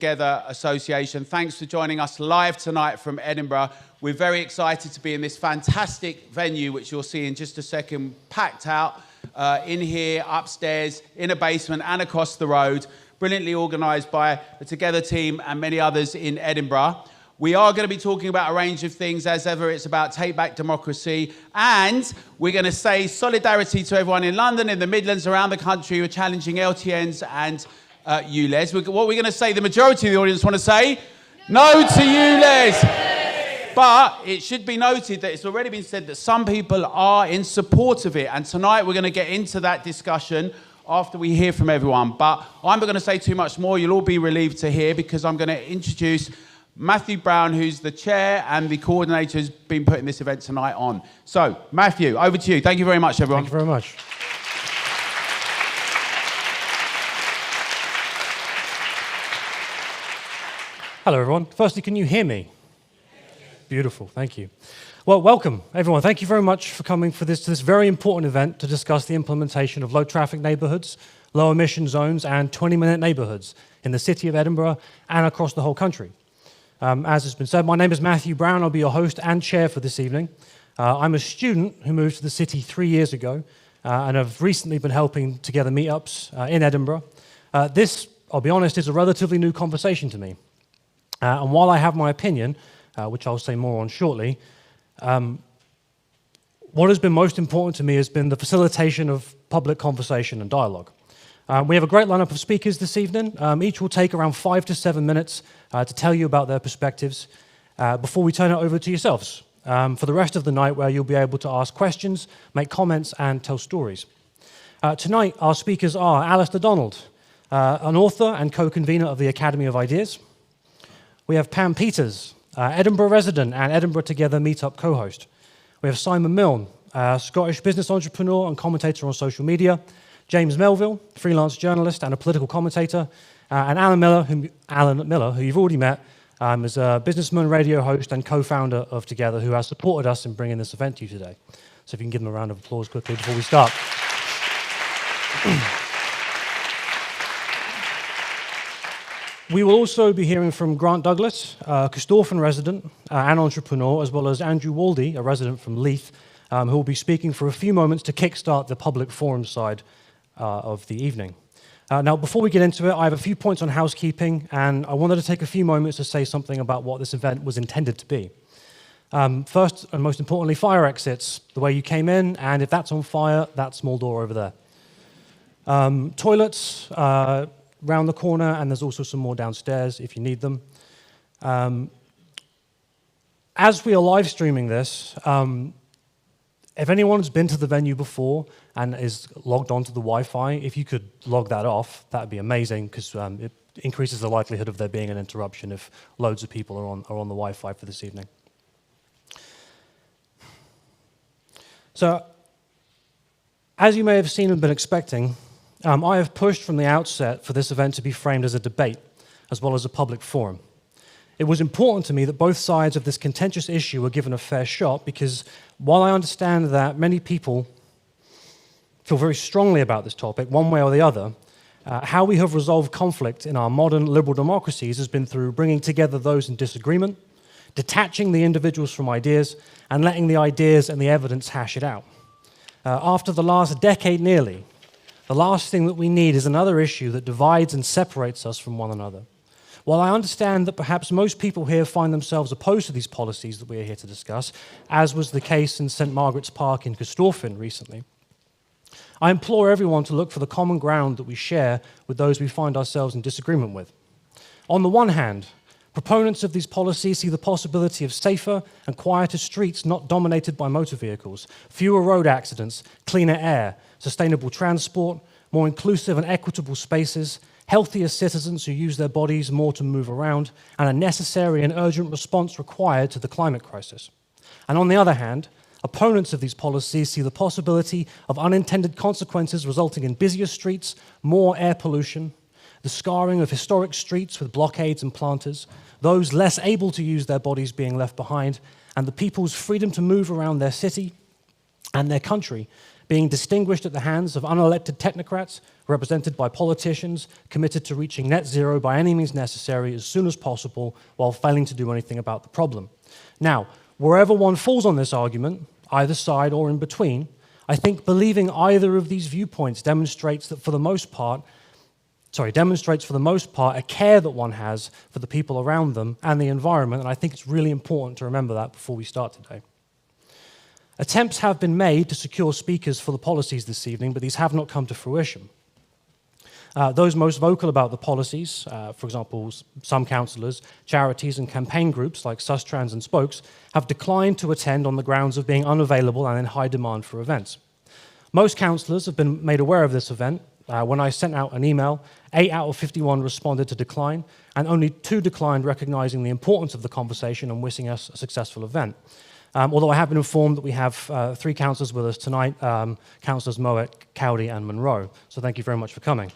Together Association. Thanks for joining us live tonight from Edinburgh. We're very excited to be in this fantastic venue, which you'll see in just a second, packed out in here, upstairs, in a basement and across the road, brilliantly organised by the Together team and many others in Edinburgh. We are going to be talking about a range of things. As ever, it's about Take Back Democracy, and we're going to say solidarity to everyone in London, in the Midlands, around the country who are challenging LTNs and ULEZ. What we're going to say, the majority of the audience want to say, no to ULEZ. But it should be noted that it's already been said that some people are in support of it. And tonight we're going to get into that discussion after we hear from everyone. But I'm not going to say too much more. You'll all be relieved to hear, because I'm going to introduce Matthew Brown, who's the chair and the coordinator who's been putting this event tonight on. So, Matthew, over to you. Thank you very much, everyone. Thank you very much. Hello, everyone. Firstly, can you hear me? Beautiful, thank you. Well, welcome, everyone. Thank you very much for coming to this very important event to discuss the implementation of low traffic neighbourhoods, low emission zones, and 20-minute neighbourhoods in the city of Edinburgh and across the whole country. As has been said, my name is Matthew Brown. I'll be your host and chair for this evening. I'm a student who moved to the city 3 years ago, and have recently been helping together meetups in Edinburgh. This, I'll be honest, is a relatively new conversation to me. And while I have my opinion, which I'll say more on shortly, what has been most important to me has been the facilitation of public conversation and dialogue. We have a great lineup of speakers this evening. Each will take around 5 to 7 minutes to tell you about their perspectives before we turn it over to yourselves for the rest of the night, where you'll be able to ask questions, make comments, and tell stories. Tonight, our speakers are Alastair, an author and co-convenor of the Academy of Ideas. We have Pam Peters, Edinburgh resident and Edinburgh Together meetup co-host. We have Simon Miln, a Scottish business entrepreneur and commentator on social media. James Melville, freelance journalist and a political commentator. And Alan Miller, who you've already met, is a businessman, radio host and co-founder of Together, who has supported us in bringing this event to you today. So if you can give them a round of applause quickly before we start. We will also be hearing from Grant Douglas, a Corstorphine resident and entrepreneur, as well as Andrew Waldy, a resident from Leith, who will be speaking for a few moments to kickstart the public forum side of the evening. Now, before we get into it, I have a few points on housekeeping, and I wanted to take a few moments to say something about what this event was intended to be. First, and most importantly, fire exits, the way you came in, and if that's on fire, that small door over there. Toilets, round the corner, and there's also some more downstairs if you need them. As we are live streaming this, if anyone's been to the venue before and is logged onto the Wi-Fi, if you could log that off, that would be amazing, because it increases the likelihood of there being an interruption if loads of people are on the Wi-Fi for this evening. So, as you may have seen and been expecting, I have pushed from the outset for this event to be framed as a debate, as well as a public forum. It was important to me that both sides of this contentious issue were given a fair shot, because while I understand that many people feel very strongly about this topic, one way or the other, how we have resolved conflict in our modern liberal democracies has been through bringing together those in disagreement, detaching the individuals from ideas, and letting the ideas and the evidence hash it out. After the last decade nearly, the last thing that we need is another issue that divides and separates us from one another. While I understand that perhaps most people here find themselves opposed to these policies that we are here to discuss, as was the case in St. Margaret's Park in Corstorphine recently, I implore everyone to look for the common ground that we share with those we find ourselves in disagreement with. On the one hand, proponents of these policies see the possibility of safer and quieter streets not dominated by motor vehicles, fewer road accidents, cleaner air, sustainable transport, more inclusive and equitable spaces, healthier citizens who use their bodies more to move around, and a necessary and urgent response required to the climate crisis. And on the other hand, opponents of these policies see the possibility of unintended consequences resulting in busier streets, more air pollution, the scarring of historic streets with blockades and planters, those less able to use their bodies being left behind, and the people's freedom to move around their city and their country being distinguished at the hands of unelected technocrats represented by politicians committed to reaching net zero by any means necessary as soon as possible while failing to do anything about the problem. Now, wherever one falls on this argument, either side or in between, I think believing either of these viewpoints demonstrates for the most part a care that one has for the people around them and the environment, and I think it's really important to remember that before we start today. Attempts have been made to secure speakers for the policies this evening, but these have not come to fruition. Those most vocal about the policies, for example, some councillors, charities and campaign groups like Sustrans and Spokes, have declined to attend on the grounds of being unavailable and in high demand for events. Most councillors have been made aware of this event. When I sent out an email, 8 out of 51 responded to decline, and only 2 declined recognizing the importance of the conversation and wishing us a successful event. Although I have been informed that we have 3 councillors with us tonight, Councillors Mowat, Cowdy and Monroe. So thank you very much for coming.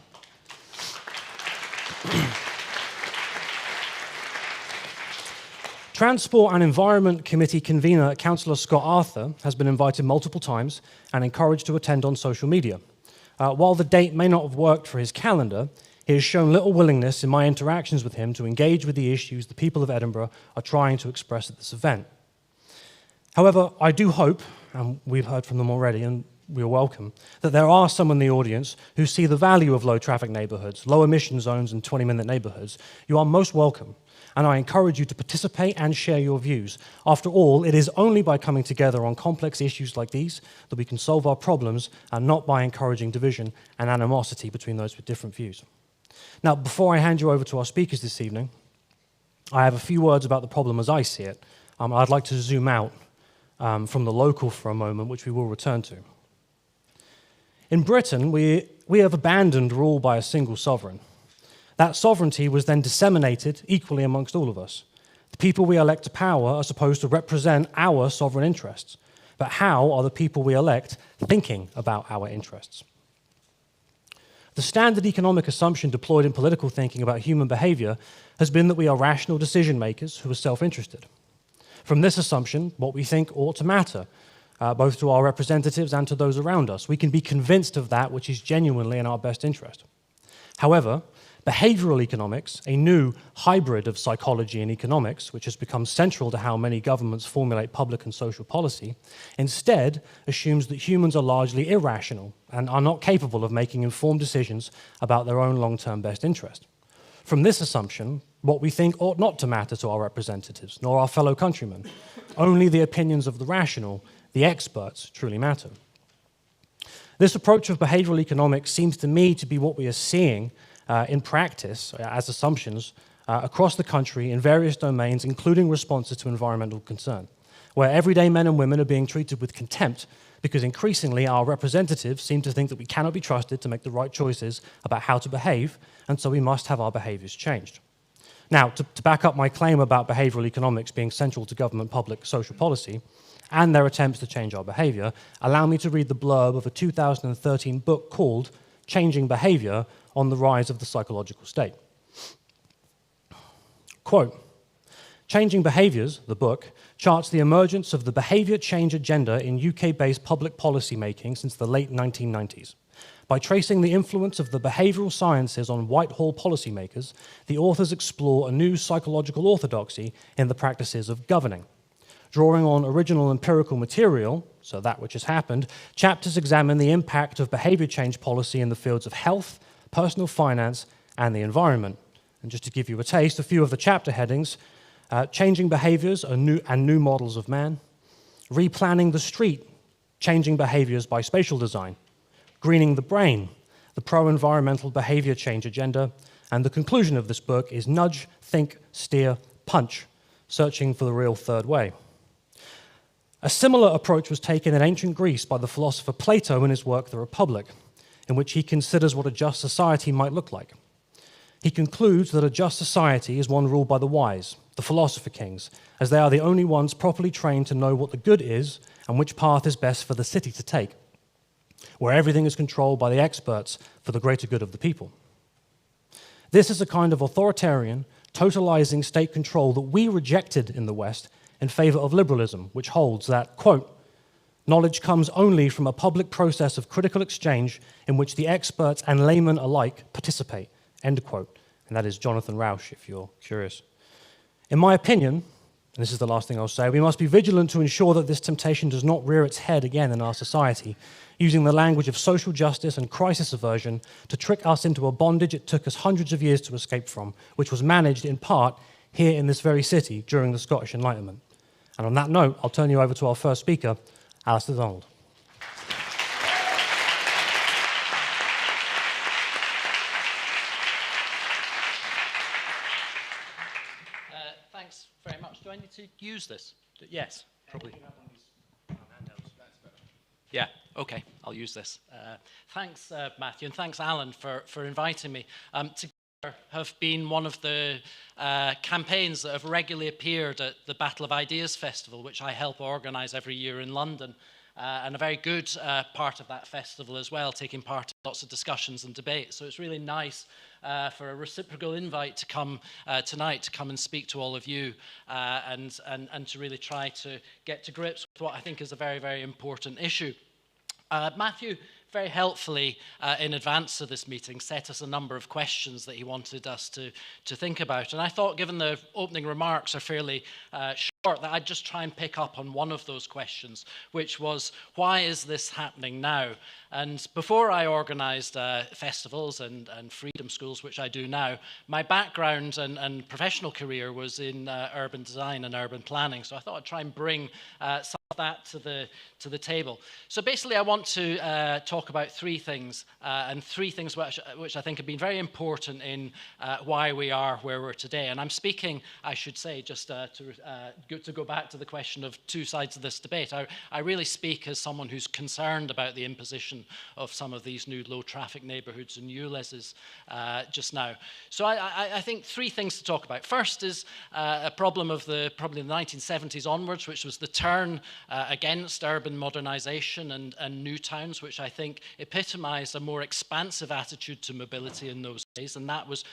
Transport and Environment Committee convener Councillor Scott Arthur has been invited multiple times and encouraged to attend on social media. While the date may not have worked for his calendar, he has shown little willingness in my interactions with him to engage with the issues the people of Edinburgh are trying to express at this event. However, I do hope, and we've heard from them already, and we are welcome, that there are some in the audience who see the value of low traffic neighbourhoods, low emission zones and 20-minute neighbourhoods. You are most welcome, and I encourage you to participate and share your views. After all, it is only by coming together on complex issues like these that we can solve our problems, and not by encouraging division and animosity between those with different views. Now, before I hand you over to our speakers this evening, I have a few words about the problem as I see it. I'd like to zoom out from the local for a moment, which we will return to. In Britain, we have abandoned rule by a single sovereign. That sovereignty was then disseminated equally amongst all of us. The people we elect to power are supposed to represent our sovereign interests. But how are the people we elect thinking about our interests? The standard economic assumption deployed in political thinking about human behavior has been that we are rational decision makers who are self-interested. From this assumption, what we think ought to matter, both to our representatives and to those around us. We can be convinced of that which is genuinely in our best interest. However, behavioral economics, a new hybrid of psychology and economics, which has become central to how many governments formulate public and social policy, instead assumes that humans are largely irrational and are not capable of making informed decisions about their own long-term best interest. From this assumption, what we think ought not to matter to our representatives, nor our fellow countrymen. Only the opinions of the rational, the experts, truly matter. This approach of behavioral economics seems to me to be what we are seeing in practice as assumptions across the country in various domains, including responses to environmental concern, where everyday men and women are being treated with contempt because increasingly our representatives seem to think that we cannot be trusted to make the right choices about how to behave, and so we must have our behaviors changed. Now, to back up my claim about behavioral economics being central to government public social policy and their attempts to change our behavior, allow me to read the blurb of a 2013 book called Changing Behavior on the Rise of the Psychological State. Quote, Changing Behaviors, the book, charts the emergence of the behavior change agenda in UK-based public policy making since the late 1990s. By tracing the influence of the behavioral sciences on Whitehall policymakers, the authors explore a new psychological orthodoxy in the practices of governing. Drawing on original empirical material, so that which has happened, chapters examine the impact of behavior change policy in the fields of health, personal finance, and the environment. And just to give you a taste, a few of the chapter headings: changing behaviors and new models of man, replanning the street, changing behaviors by spatial design, greening the brain, the pro-environmental behavior change agenda, and the conclusion of this book is nudge, think, steer, punch, searching for the real third way. A similar approach was taken in ancient Greece by the philosopher Plato in his work The Republic, in which he considers what a just society might look like. He concludes that a just society is one ruled by the wise, the philosopher kings, as they are the only ones properly trained to know what the good is and which path is best for the city to take, where everything is controlled by the experts for the greater good of the people. This is a kind of authoritarian, totalizing state control that we rejected in the West in favor of liberalism, which holds that, quote, Knowledge comes only from a public process of critical exchange in which the experts and laymen alike participate, end quote. And that is Jonathan Rauch, if you're curious. In my opinion, and this is the last thing I'll say, we must be vigilant to ensure that this temptation does not rear its head again in our society, using the language of social justice and crisis aversion to trick us into a bondage it took us hundreds of years to escape from, which was managed in part here in this very city during the Scottish Enlightenment. And on that note, I'll turn you over to our first speaker, Alastair Donald. Thanks very much. Do I need to use this? Yes, probably. Yeah, okay, I'll use this. Thanks, Matthew, and thanks, Alan, for inviting me. Together have been one of the campaigns that have regularly appeared at the Battle of Ideas Festival, which I help organise every year in London. And a very good part of that festival as well, taking part in lots of discussions and debates. So it's really nice for a reciprocal invite to come tonight, to come and speak to all of you and to really try to get to grips with what I think is a very, very important issue. Matthew very helpfully, in advance of this meeting, set us a number of questions that he wanted us to think about. And I thought, given the opening remarks are fairly short, that I'd just try and pick up on one of those questions, which was, why is this happening now? And before I organised festivals and freedom schools, which I do now, my background and professional career was in urban design and urban planning. So I thought I'd try and bring some of that to the table. So basically, I want to talk about three things, and three things which I think have been very important in why we are where we're today. And I'm speaking, I should say, just to go back to the question of two sides of this debate, I really speak as someone who's concerned about the imposition of some of these new low traffic neighbourhoods and ULEZs just now. So I think three things to talk about. First is a problem of probably the 1970s onwards, which was the turn against urban modernisation and new towns, which I think epitomised a more expansive attitude to mobility in those days, and that was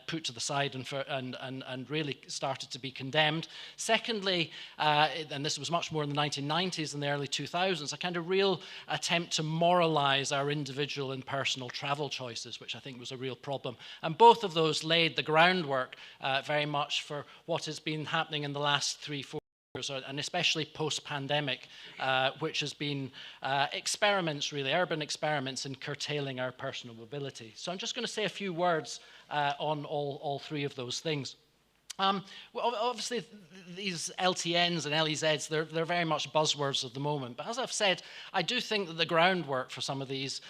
put to the side and really started to be condemned. Secondly, and this was much more in the 1990s and the early 2000s, a kind of real attempt to moralise our individual and personal travel choices, which I think was a real problem. And both of those laid the groundwork very much for what has been happening in the last 3-4 years, and especially post-pandemic, which has been experiments, really, urban experiments in curtailing our personal mobility. So I'm just going to say a few words on all three of those things. Well, obviously, these LTNs and LEZs, they're very much buzzwords at the moment. But as I've said, I do think that the groundwork for some of these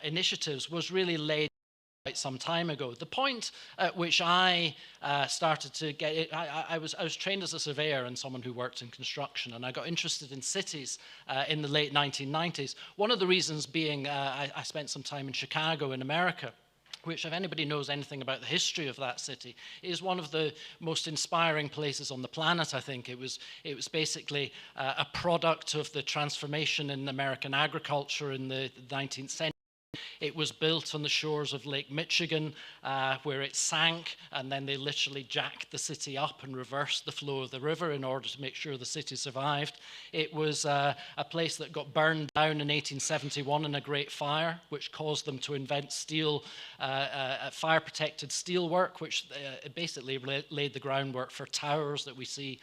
initiatives was really laid quite some time ago. The point at which I started to get it, I was trained as a surveyor and someone who worked in construction, and I got interested in cities in the late 1990s. One of the reasons being I spent some time in Chicago in America, which, if anybody knows anything about the history of that city, is one of the most inspiring places on the planet, I think. It was basically a product of the transformation in American agriculture in the 19th century. It was built on the shores of Lake Michigan, where it sank, and then they literally jacked the city up and reversed the flow of the river in order to make sure the city survived. It was a place that got burned down in 1871 in a great fire, which caused them to invent steel, fire-protected steelwork, which basically laid the groundwork for towers that we see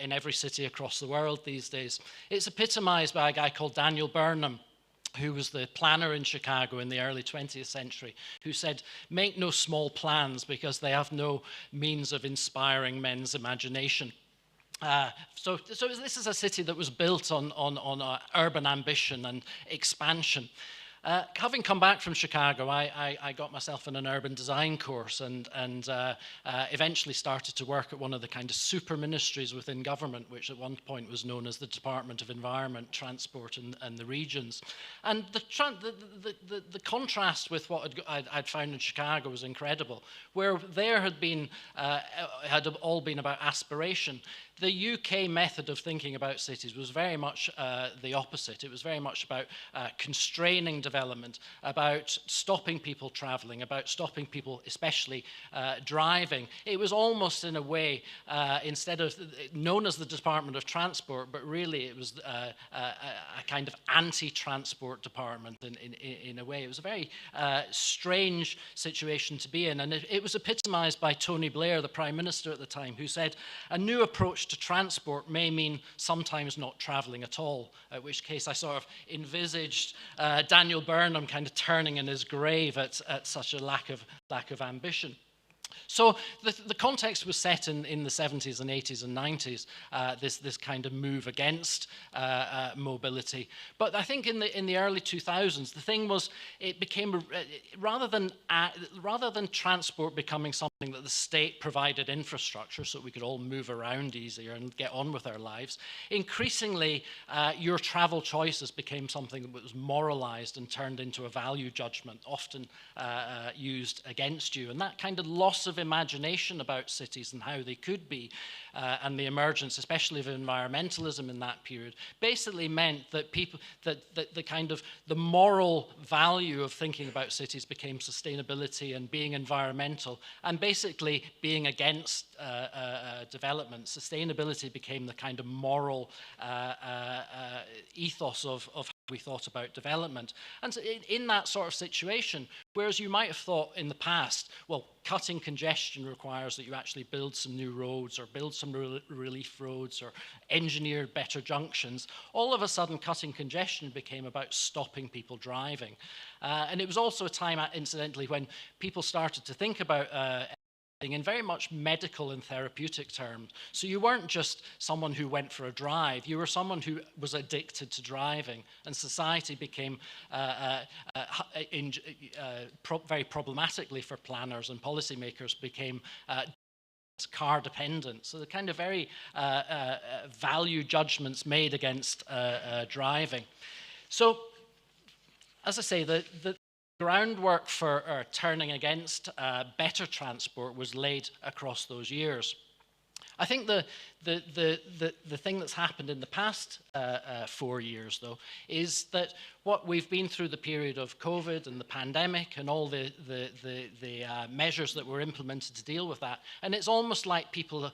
in every city across the world these days. It's epitomized by a guy called Daniel Burnham, who was the planner in Chicago in the early 20th century, who said, make no small plans because they have no means of inspiring men's imagination. So this is a city that was built on urban ambition and expansion. Having come back from Chicago, I got myself in an urban design course and eventually started to work at one of the kind of super ministries within government, which at one point was known as the Department of Environment, Transport and the Regions. And the contrast with what I'd found in Chicago was incredible. Where there had all been about aspiration, the UK method of thinking about cities was very much the opposite. It was very much about constraining development development, about stopping people travelling, about stopping people, especially driving. It was almost in a way, instead of known as the Department of Transport, but really it was a kind of anti-transport department in a way. It was a very strange situation to be in, and it was epitomised by Tony Blair, the Prime Minister at the time, who said, a new approach to transport may mean sometimes not travelling at all, at which case I sort of envisaged Daniel Burnham kind of turning in his grave at such a lack of ambition. So the context was set in the 70s and 80s and 90s, this kind of move against mobility. But I think in the early 2000s, the thing was, it became, rather than transport becoming something that the state provided infrastructure so that we could all move around easier and get on with our lives, increasingly your travel choices became something that was moralized and turned into a value judgment, often used against you. And that kind of loss of imagination about cities and how they could be, and the emergence, especially of environmentalism in that period, basically meant that the moral value of thinking about cities became sustainability and being environmental, and basically being against development. Sustainability became the kind of moral ethos of how we thought about development. And so in that sort of situation, whereas you might have thought in the past, well, cutting congestion requires that you actually build some new roads or build some relief roads or engineer better junctions, all of a sudden cutting congestion became about stopping people driving. And it was also a time, incidentally, when people started to think about in very much medical and therapeutic terms. So you weren't just someone who went for a drive, you were someone who was addicted to driving, and society became very problematically for planners and policymakers became car dependent. So the kind of very value judgments made against driving. So as I say, the groundwork for turning against better transport was laid across those years. I think the thing that's happened in the past 4 years, though, is that what we've been through the period of COVID and the pandemic and all the measures that were implemented to deal with that, and it's almost like people,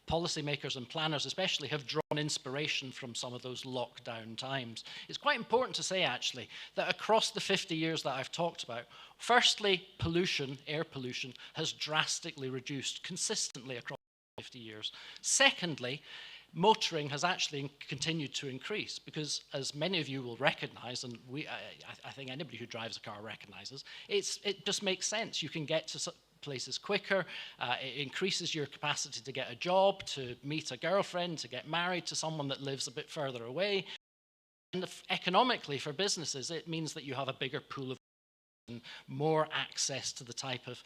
policymakers and planners especially, have drawn inspiration from some of those lockdown times. It's quite important to say, actually, that across the 50 years that I've talked about, firstly, pollution, air pollution, has drastically reduced consistently across 50 years. Secondly, motoring has actually continued to increase because, as many of you will recognize, and I think anybody who drives a car recognizes, it just makes sense. You can get to places quicker, it increases your capacity to get a job, to meet a girlfriend, to get married to someone that lives a bit further away. And economically, for businesses, it means that you have a bigger pool of and more access to the type of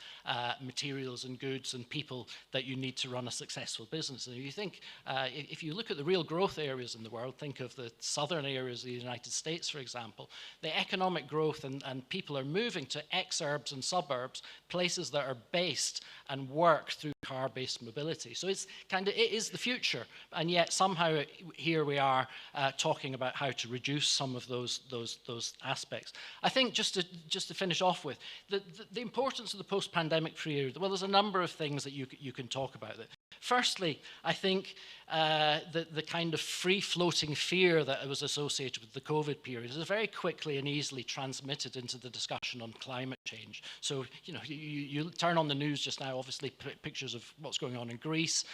materials and goods and people that you need to run a successful business. And if you think, if you look at the real growth areas in the world, think of the southern areas of the United States, for example, the economic growth and people are moving to exurbs and suburbs, places that are based and work through car-based mobility. So it is the future, and yet somehow here we are talking about how to reduce some of those aspects. I think just to finish off with the importance of the post-pandemic period. Well, there's a number of things that you can talk about. Firstly, I think the kind of free-floating fear that was associated with the COVID period is very quickly and easily transmitted into the discussion on climate change. So, you turn on the news just now, obviously pictures of what's going on in Greece.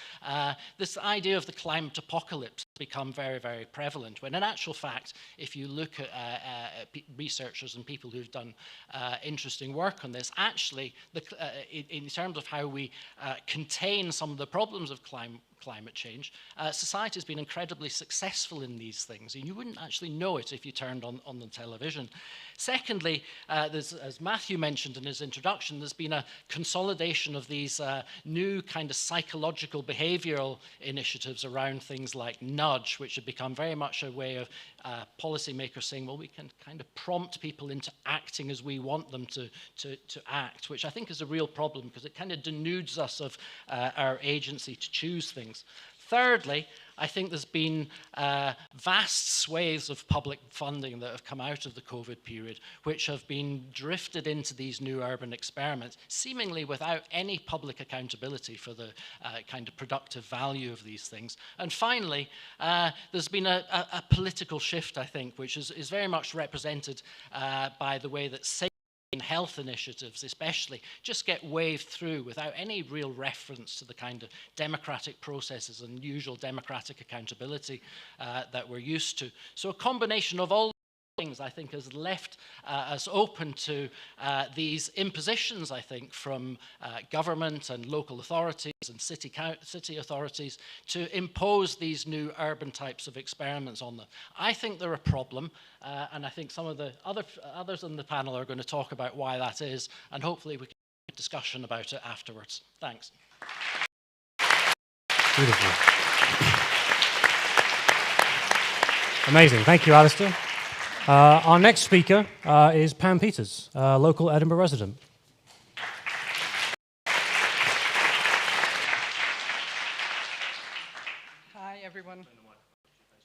This idea of the climate apocalypse has become very, very prevalent, when in actual fact, if you look at researchers and people who've done interesting work on this, actually, in terms of how we contain some of the problems of climate change, society has been incredibly successful in these things, and you wouldn't actually know it if you turned on the television. Secondly, as Matthew mentioned in his introduction, there's been a consolidation of these new kind of psychological behavioral initiatives around things like nudge, which have become very much a way of policymakers saying, well, we can kind of prompt people into acting as we want them to act, which I think is a real problem because it kind of denudes us of our agency to choose things. Thirdly, I think there's been vast swathes of public funding that have come out of the COVID period, which have been drifted into these new urban experiments, seemingly without any public accountability for the kind of productive value of these things. And finally, there's been a political shift, I think, which is very much represented by the way that health initiatives especially just get waved through without any real reference to the kind of democratic processes and usual democratic accountability that we're used to. So a combination of all things, I think, has left us open to these impositions, I think, from government and local authorities and city authorities to impose these new urban types of experiments on them. I think they're a problem, and I think some of the others on the panel are going to talk about why that is, and hopefully we can have a discussion about it afterwards. Thanks. Beautiful. Amazing. Thank you, Alastair. Our next speaker is Pam Peters, a local Edinburgh resident. Hi, everyone.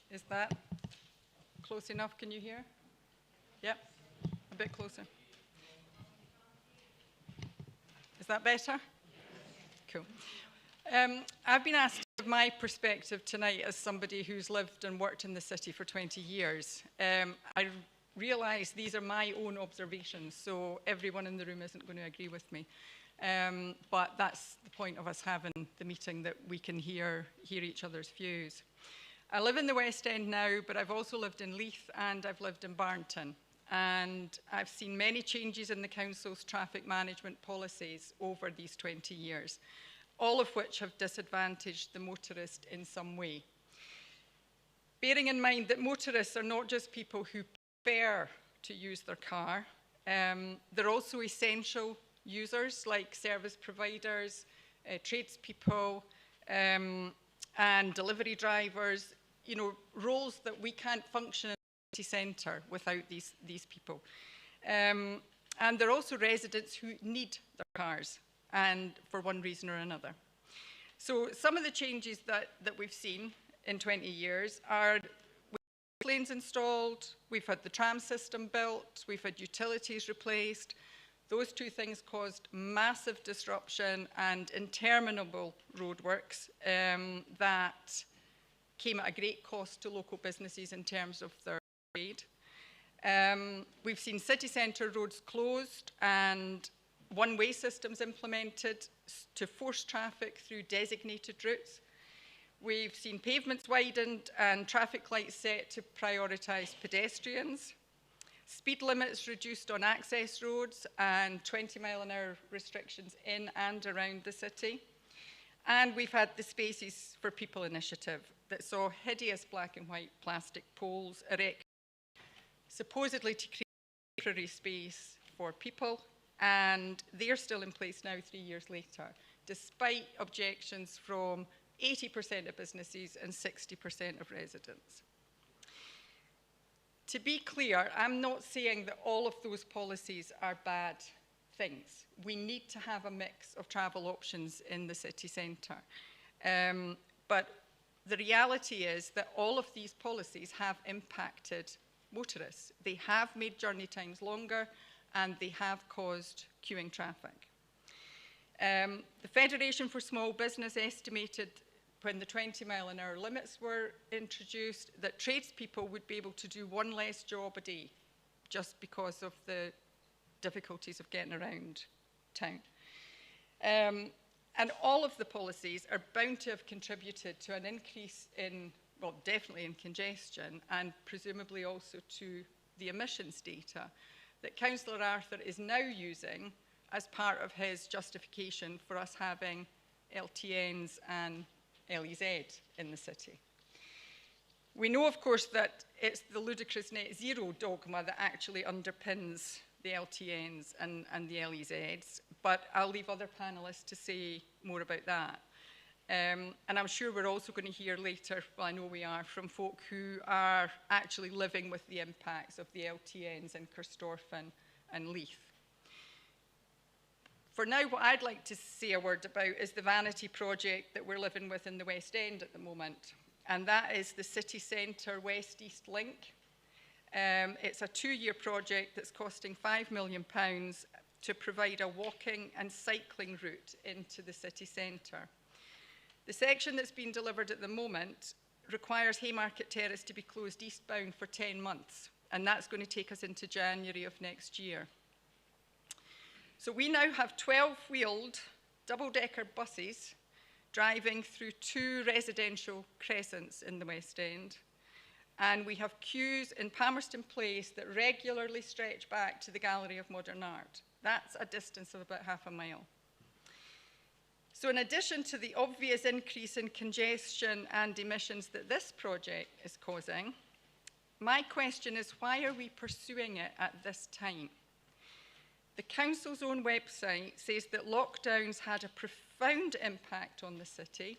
Is that close enough? Can you hear? Yep, a bit closer. Is that better? Cool. I've been asked to give my perspective tonight as somebody who's lived and worked in the city for 20 years. I realise these are my own observations, so everyone in the room isn't going to agree with me. But that's the point of us having the meeting, that we can hear each other's views. I live in the West End now, but I've also lived in Leith and I've lived in Barnton. And I've seen many changes in the council's traffic management policies over these 20 years. All of which have disadvantaged the motorist in some way. Bearing in mind that motorists are not just people who prefer to use their car, they're also essential users like service providers, tradespeople, and delivery drivers, you know, roles that we can't function in the city centre without these people. And they're also residents who need their cars, and for one reason or another. So some of the changes that we've seen in 20 years are lanes installed, we've had the tram system built, we've had utilities replaced. Those two things caused massive disruption and interminable roadworks that came at a great cost to local businesses in terms of their trade. We've seen city centre roads closed and one-way systems implemented to force traffic through designated routes. We've seen pavements widened and traffic lights set to prioritise pedestrians. Speed limits reduced on access roads and 20-mile-an-hour restrictions in and around the city. And we've had the Spaces for People initiative that saw hideous black and white plastic poles erected supposedly to create temporary space for people. And they're still in place now 3 years later, despite objections from 80% of businesses and 60% of residents. To be clear, I'm not saying that all of those policies are bad things. We need to have a mix of travel options in the city centre. But the reality is that all of these policies have impacted motorists. They have made journey times longer, and they have caused queuing traffic. The Federation for Small Business estimated when the 20-mile-an-hour limits were introduced that tradespeople would be able to do one less job a day just because of the difficulties of getting around town. And all of the policies are bound to have contributed to an increase in, well, definitely in congestion, and presumably also to the emissions data that Councillor Arthur is now using as part of his justification for us having LTNs and LEZ in the city. We know, of course, that it's the ludicrous net zero dogma that actually underpins the LTNs and the LEZs, but I'll leave other panellists to say more about that. And I'm sure we're also going to hear later, well, I know we are, from folk who are actually living with the impacts of the LTNs in Kirkstoffe and Leith. For now, what I'd like to say a word about is the vanity project that we're living with in the West End at the moment. and that is the city centre west-east link. It's a 2-year project that's costing £5 million to provide a walking and cycling route into the city centre. The section that's been delivered at the moment requires Haymarket Terrace to be closed eastbound for 10 months, and that's going to take us into January of next year. So we now have 12-wheeled double-decker buses driving through 2 residential crescents in the West End, and we have queues in Palmerston Place that regularly stretch back to the Gallery of Modern Art. That's a distance of about half a mile. So in addition to the obvious increase in congestion and emissions that this project is causing, my question is, why are we pursuing it at this time? The council's own website says that lockdowns had a profound impact on the city,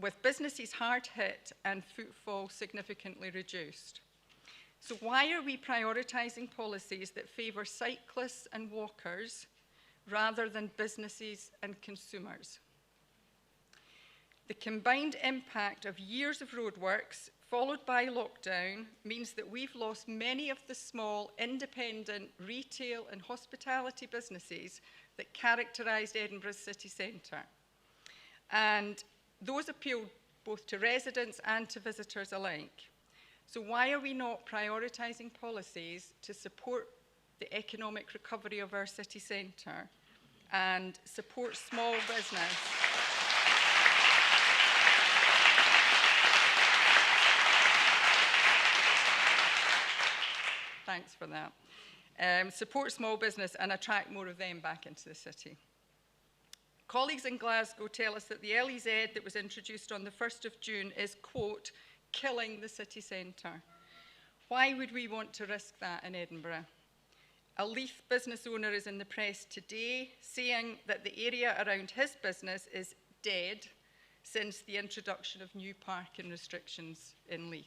with businesses hard hit and footfall significantly reduced. So why are we prioritising policies that favour cyclists and walkers rather than businesses and consumers? The combined impact of years of roadworks followed by lockdown means that we've lost many of the small independent retail and hospitality businesses that characterised Edinburgh's city centre. And those appealed both to residents and to visitors alike. So why are we not prioritising policies to support the economic recovery of our city centre and support small business? Thanks for that. Support small business and attract more of them back into the city. Colleagues in Glasgow tell us that the LEZ that was introduced on the 1st of June is, quote, killing the city centre. Why would we want to risk that in Edinburgh? A Leith business owner is in the press today saying that the area around his business is dead since the introduction of new parking restrictions in Leith.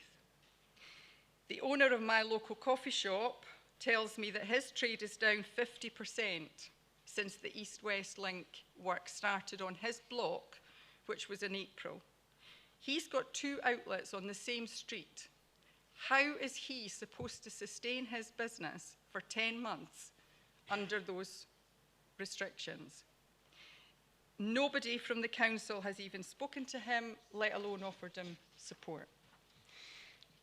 The owner of my local coffee shop tells me that his trade is down 50% since the east-west link work started on his block, which was in April. He's got 2 outlets on the same street. How is he supposed to sustain his business for 10 months under those restrictions? Nobody from the council has even spoken to him, let alone offered him support.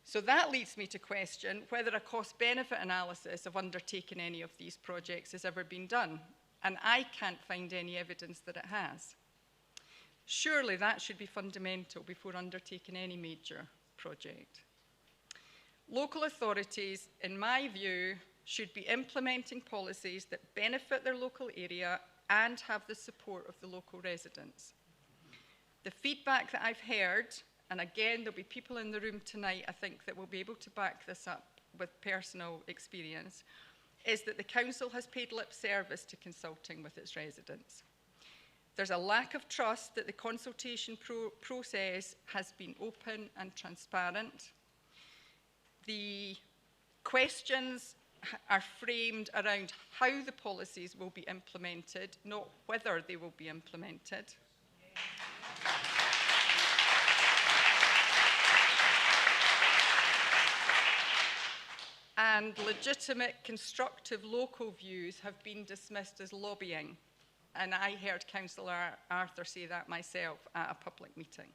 So that leads me to question whether a cost-benefit analysis of undertaking any of these projects has ever been done, and I can't find any evidence that it has. Surely that should be fundamental before undertaking any major project. Local authorities, in my view, should be implementing policies that benefit their local area and have the support of the local residents. The feedback that I've heard, and again, there'll be people in the room tonight, I think, that will be able to back this up with personal experience, is that the council has paid lip service to consulting with its residents. There's a lack of trust that the consultation process has been open and transparent. The questions are framed around how the policies will be implemented, not whether they will be implemented. And legitimate, constructive local views have been dismissed as lobbying. And I heard Councillor Arthur say that myself at a public meeting.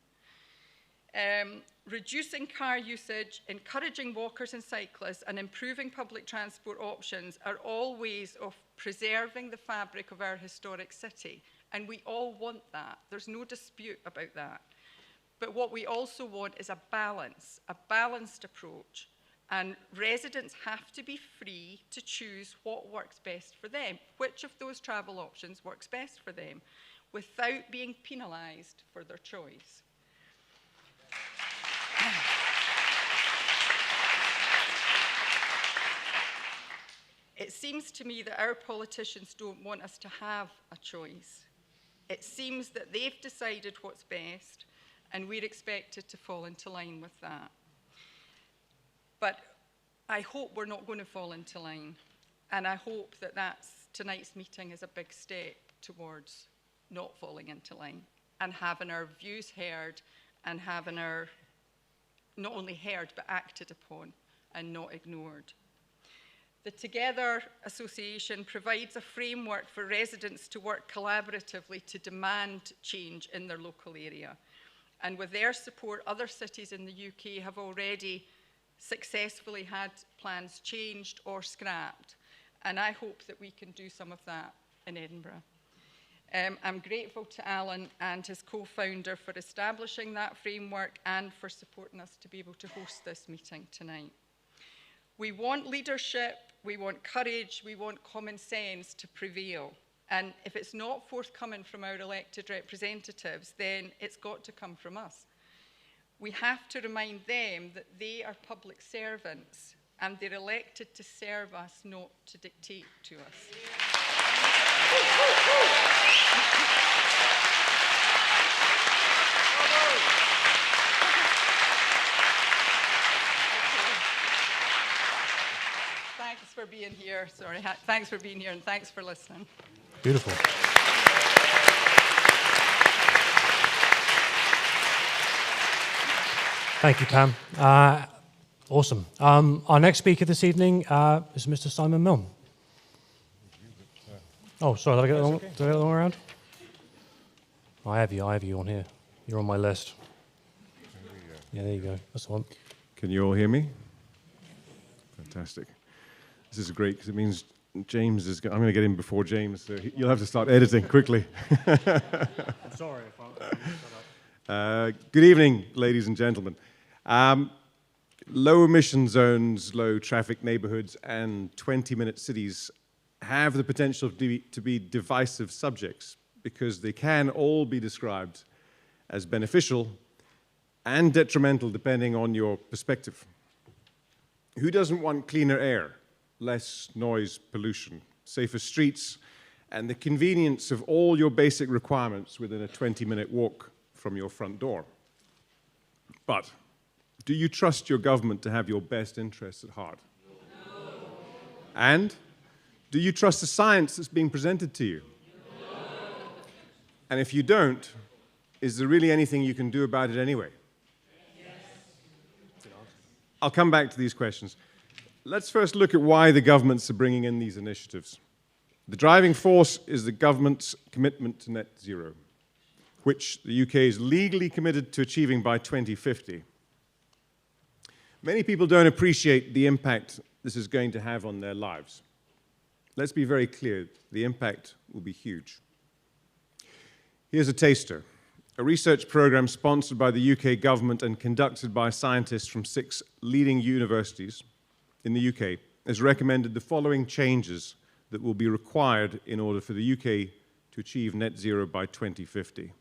Reducing car usage, encouraging walkers and cyclists, and improving public transport options are all ways of preserving the fabric of our historic city. And we all want that. There's no dispute about that. But what we also want is a balanced approach. And residents have to be free to choose what works best for them, which of those travel options works best for them, without being penalised for their choice. It seems to me that our politicians don't want us to have a choice. It seems that they've decided what's best, and we're expected to fall into line with that. But I hope we're not going to fall into line, and I hope that tonight's meeting is a big step towards not falling into line and having our views heard and having our not only heard but acted upon and not ignored. The Together Association provides a framework for residents to work collaboratively to demand change in their local area. And with their support, other cities in the UK have already successfully had plans changed or scrapped. And I hope that we can do some of that in Edinburgh. I'm grateful to Alan and his co-founder for establishing that framework and for supporting us to be able to host this meeting tonight. We want leadership, we want courage, we want common sense to prevail. And if it's not forthcoming from our elected representatives, then it's got to come from us. We have to remind them that they are public servants and they're elected to serve us, not to dictate to us. Thanks for being here. Sorry, thanks for being here and thanks for listening. Beautiful. Thank you, Pam. Awesome. Our next speaker this evening is Mr. Simon Miln. Oh, sorry, did I get the wrong way around? I have you on here. You're on my list. Yeah, there you go. That's the one. Can you all hear me? Fantastic. This is great because it means James is. I'm going to get in before James, so you'll have to start editing quickly. I'm sorry if I'm Good evening, ladies and gentlemen. Low emission zones, low traffic neighbourhoods, and 20-minute cities have the potential to be divisive subjects because they can all be described as beneficial and detrimental depending on your perspective. Who doesn't want cleaner air, less noise pollution, safer streets, and the convenience of all your basic requirements within a 20-minute walk from your front door? But do you trust your government to have your best interests at heart? No. And do you trust the science that's being presented to you? No. And if you don't, is there really anything you can do about it anyway? Yes. I'll come back to these questions. Let's first look at why the governments are bringing in these initiatives. The driving force is the government's commitment to net zero, which the UK is legally committed to achieving by 2050. Many people don't appreciate the impact this is going to have on their lives. Let's be very clear, the impact will be huge. Here's a taster. A research program sponsored by the UK government and conducted by scientists from 6 leading universities in the UK has recommended the following changes that will be required in order for the UK to achieve net zero by 2050.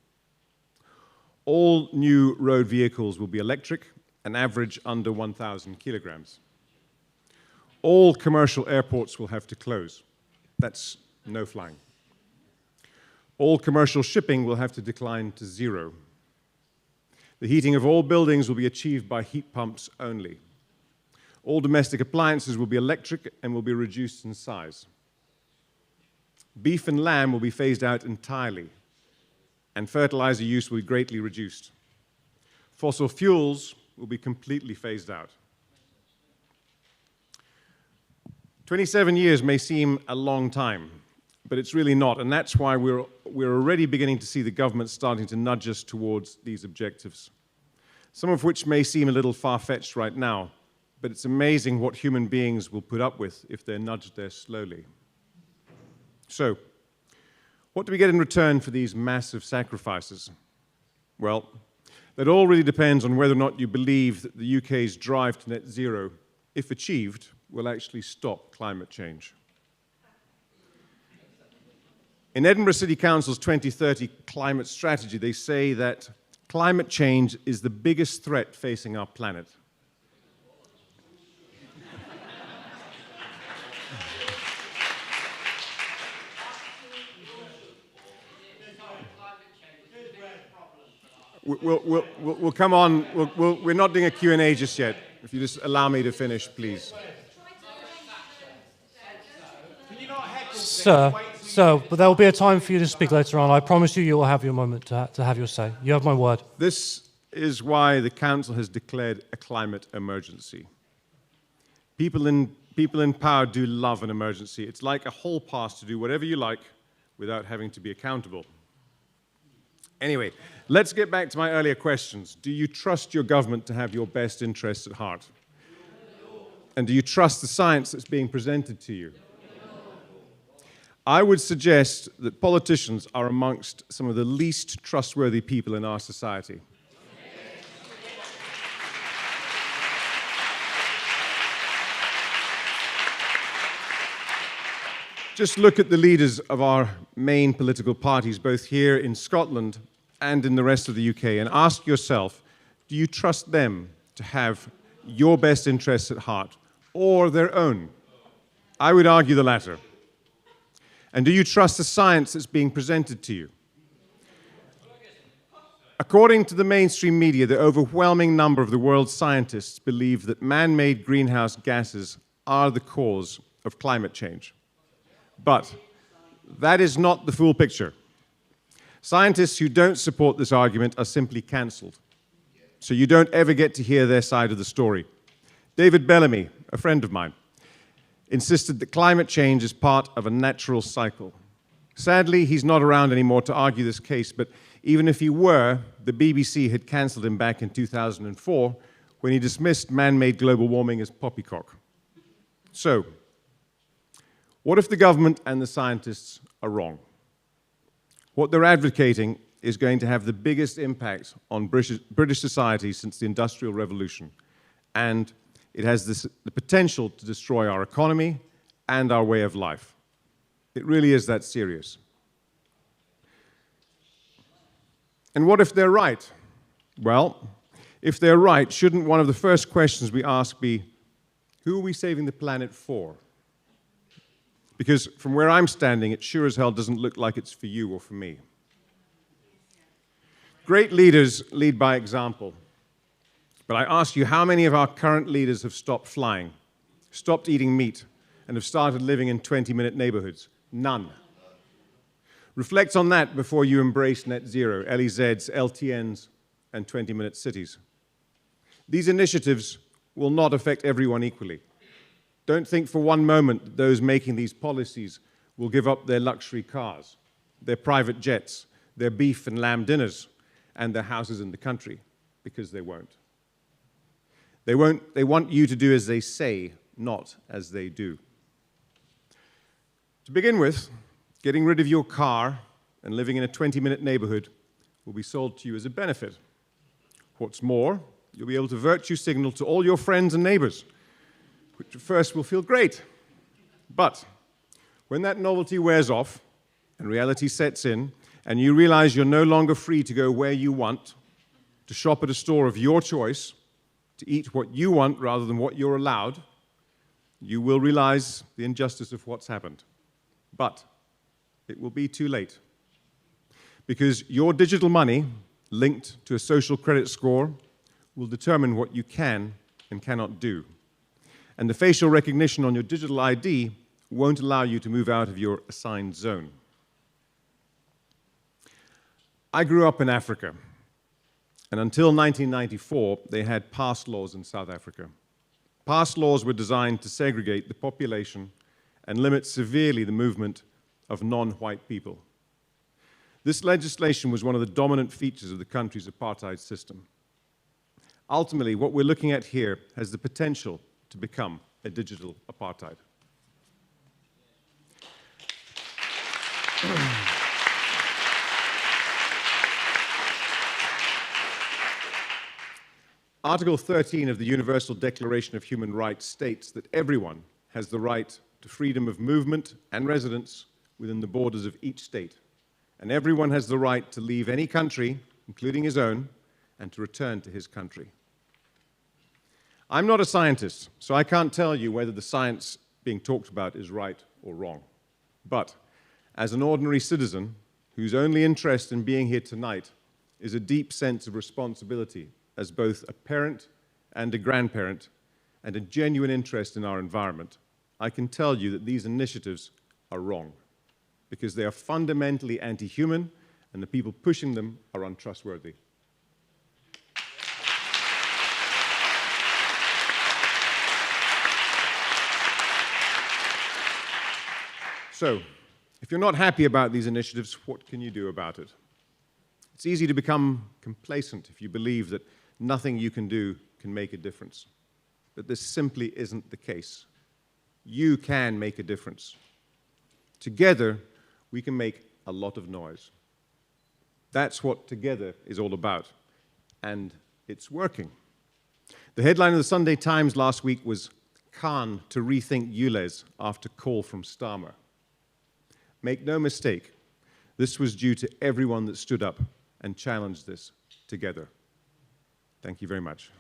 All new road vehicles will be electric and average under 1,000 kilograms. All commercial airports will have to close. That's no flying. All commercial shipping will have to decline to 0. The heating of all buildings will be achieved by heat pumps only. All domestic appliances will be electric and will be reduced in size. Beef and lamb will be phased out entirely, and fertilizer use will be greatly reduced. Fossil fuels will be completely phased out. 27 years may seem a long time, but it's really not, and that's why we're already beginning to see the government starting to nudge us towards these objectives, some of which may seem a little far-fetched right now, but it's amazing what human beings will put up with if they're nudged there slowly. So, what do we get in return for these massive sacrifices? Well, that all really depends on whether or not you believe that the UK's drive to net zero, if achieved, will actually stop climate change. In Edinburgh City Council's 2030 climate strategy, they say that climate change is the biggest threat facing our planet. We'll come on. We're not doing a Q&A just yet. If you just allow me to finish, please. Sir, but there will be a time for you to speak later on. I promise you will have your moment to have your say. You have my word. This is why the Council has declared a climate emergency. People in power do love an emergency. It's like a hall pass to do whatever you like without having to be accountable. Anyway, let's get back to my earlier questions. Do you trust your government to have your best interests at heart? And do you trust the science that's being presented to you? I would suggest that politicians are amongst some of the least trustworthy people in our society. Just look at the leaders of our main political parties, both here in Scotland and in the rest of the UK, and ask yourself, do you trust them to have your best interests at heart, or their own? I would argue the latter. And do you trust the science that's being presented to you? According to the mainstream media, the overwhelming number of the world's scientists believe that man-made greenhouse gases are the cause of climate change. But that is not the full picture. Scientists who don't support this argument are simply cancelled. So you don't ever get to hear their side of the story. David Bellamy, a friend of mine, insisted that climate change is part of a natural cycle. Sadly, he's not around anymore to argue this case, but even if he were, the BBC had cancelled him back in 2004 when he dismissed man-made global warming as poppycock. So, what if the government and the scientists are wrong? What they're advocating is going to have the biggest impact on British society since the Industrial Revolution, and it has the potential to destroy our economy and our way of life. It really is that serious. And what if they're right? Well, if they're right, shouldn't one of the first questions we ask be, who are we saving the planet for? Because from where I'm standing, it sure as hell doesn't look like it's for you or for me. Great leaders lead by example. But I ask you, how many of our current leaders have stopped flying, stopped eating meat, and have started living in 20-minute neighborhoods? None. Reflect on that before you embrace net zero, LEZs, LTNs, and 20-minute cities. These initiatives will not affect everyone equally. Don't think for one moment that those making these policies will give up their luxury cars, their private jets, their beef and lamb dinners, and their houses in the country, because they won't. They want you to do as they say, not as they do. To begin with, getting rid of your car and living in a 20-minute neighborhood will be sold to you as a benefit. What's more, you'll be able to virtue signal to all your friends and neighbors, which at first will feel great. But when that novelty wears off and reality sets in, and you realize you're no longer free to go where you want, to shop at a store of your choice, to eat what you want rather than what you're allowed, you will realize the injustice of what's happened. But it will be too late. Because your digital money, linked to a social credit score, will determine what you can and cannot do. And the facial recognition on your digital ID won't allow you to move out of your assigned zone. I grew up in Africa. And until 1994, they had pass laws in South Africa. Pass laws were designed to segregate the population and limit severely the movement of non-white people. This legislation was one of the dominant features of the country's apartheid system. Ultimately, what we're looking at here has the potential to become a digital apartheid. Article 13 of the Universal Declaration of Human Rights states that everyone has the right to freedom of movement and residence within the borders of each state, and everyone has the right to leave any country, including his own, and to return to his country. I'm not a scientist, so I can't tell you whether the science being talked about is right or wrong. But as an ordinary citizen whose only interest in being here tonight is a deep sense of responsibility as both a parent and a grandparent, and a genuine interest in our environment, I can tell you that these initiatives are wrong, because they are fundamentally anti-human, and the people pushing them are untrustworthy. So, if you're not happy about these initiatives, what can you do about it? It's easy to become complacent if you believe that nothing you can do can make a difference. But this simply isn't the case. You can make a difference. Together, we can make a lot of noise. That's what Together is all about. And it's working. The headline of the Sunday Times last week was Khan to rethink ULEZ after call from Starmer. Make no mistake, this was due to everyone that stood up and challenged this together. Thank you very much.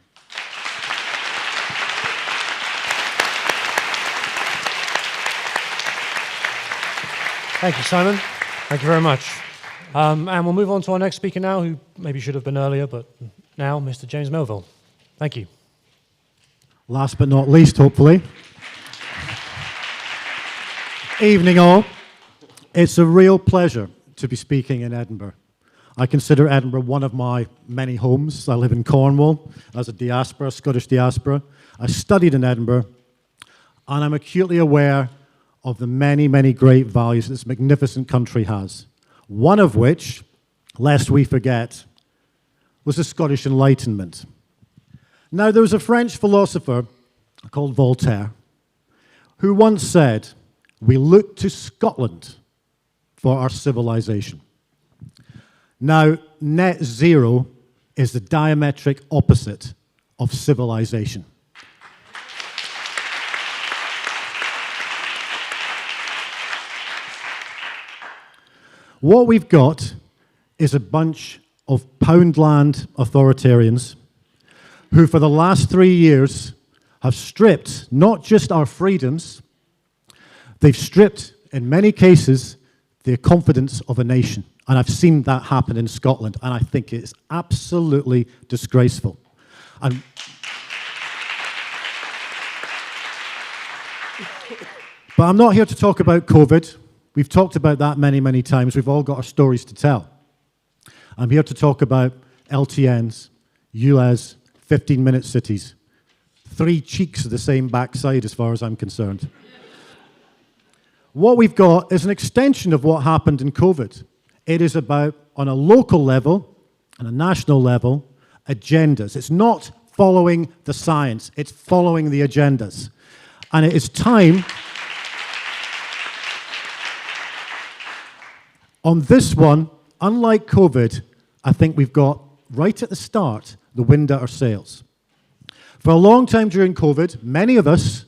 Thank you, Simon. Thank you very much. And we'll move on to our next speaker now, who maybe should have been earlier, but now, Mr. James Melville. Thank you. Last but not least, hopefully. Evening all. It's a real pleasure to be speaking in Edinburgh. I consider Edinburgh one of my many homes. I live in Cornwall as a diaspora, Scottish diaspora. I studied in Edinburgh, and I'm acutely aware of the many, many great values this magnificent country has. One of which, lest we forget, was the Scottish Enlightenment. Now, there was a French philosopher called Voltaire who once said, "We look to Scotland for our civilization." Now, net zero is the diametric opposite of civilization. What we've got is a bunch of Poundland authoritarians who for the last 3 years have stripped not just our freedoms, they've stripped, in many cases, the confidence of a nation. And I've seen that happen in Scotland, and I think it's absolutely disgraceful. And but I'm not here to talk about COVID. We've talked about that many, many times. We've all got our stories to tell. I'm here to talk about LTNs, ULEZ, 15-minute cities. 3 cheeks of the same backside as far as I'm concerned. What we've got is an extension of what happened in COVID. It is about, on a local level and a national level, agendas. It's not following the science, it's following the agendas. And it is time, on this one, unlike COVID, I think we've got, right at the start, the wind at our sails. For a long time during COVID, many of us,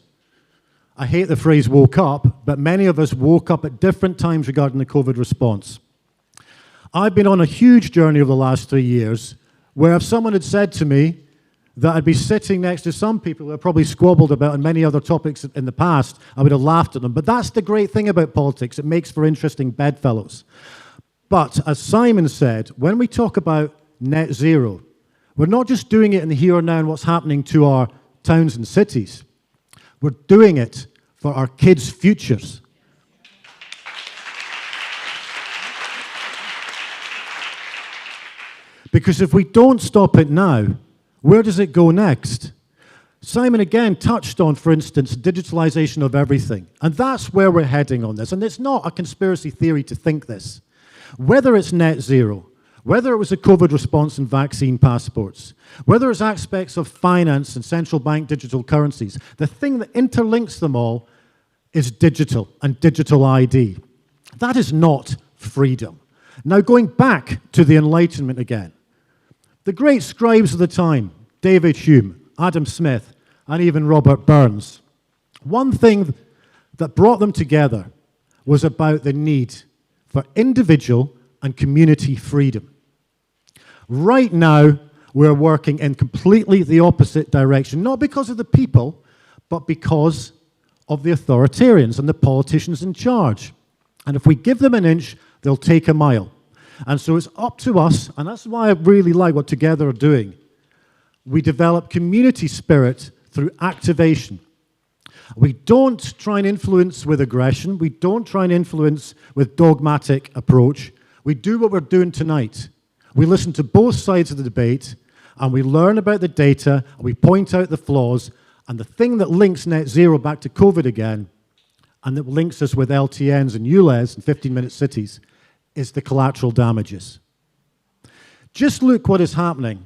I hate the phrase woke up, but many of us woke up at different times regarding the COVID response. I've been on a huge journey over the last 3 years where if someone had said to me that I'd be sitting next to some people who have probably squabbled about on many other topics in the past, I would have laughed at them. But that's the great thing about politics. It makes for interesting bedfellows. But as Simon said, when we talk about net zero, we're not just doing it in the here and now and what's happening to our towns and cities. We're doing it for our kids' futures. Because if we don't stop it now, where does it go next? Simon again touched on, for instance, digitalization of everything. And that's where we're heading on this. And it's not a conspiracy theory to think this. Whether it's net zero, whether it was a COVID response and vaccine passports, whether it's aspects of finance and central bank digital currencies, the thing that interlinks them all is digital and digital ID. That is not freedom. Now, going back to the Enlightenment again, the great scribes of the time, David Hume, Adam Smith, and even Robert Burns, one thing that brought them together was about the need for individual and community freedom. Right now, we're working in completely the opposite direction, not because of the people, but because of the authoritarians and the politicians in charge. And if we give them an inch, they'll take a mile. And so it's up to us, and that's why I really like what Together are doing. We develop community spirit through activation. We don't try and influence with aggression. We don't try and influence with dogmatic approach. We do what we're doing tonight. We listen to both sides of the debate, and we learn about the data, and we point out the flaws, and the thing that links net zero back to COVID again, and that links us with LTNs and ULEZ and 15-minute cities is the collateral damages. Just look what is happening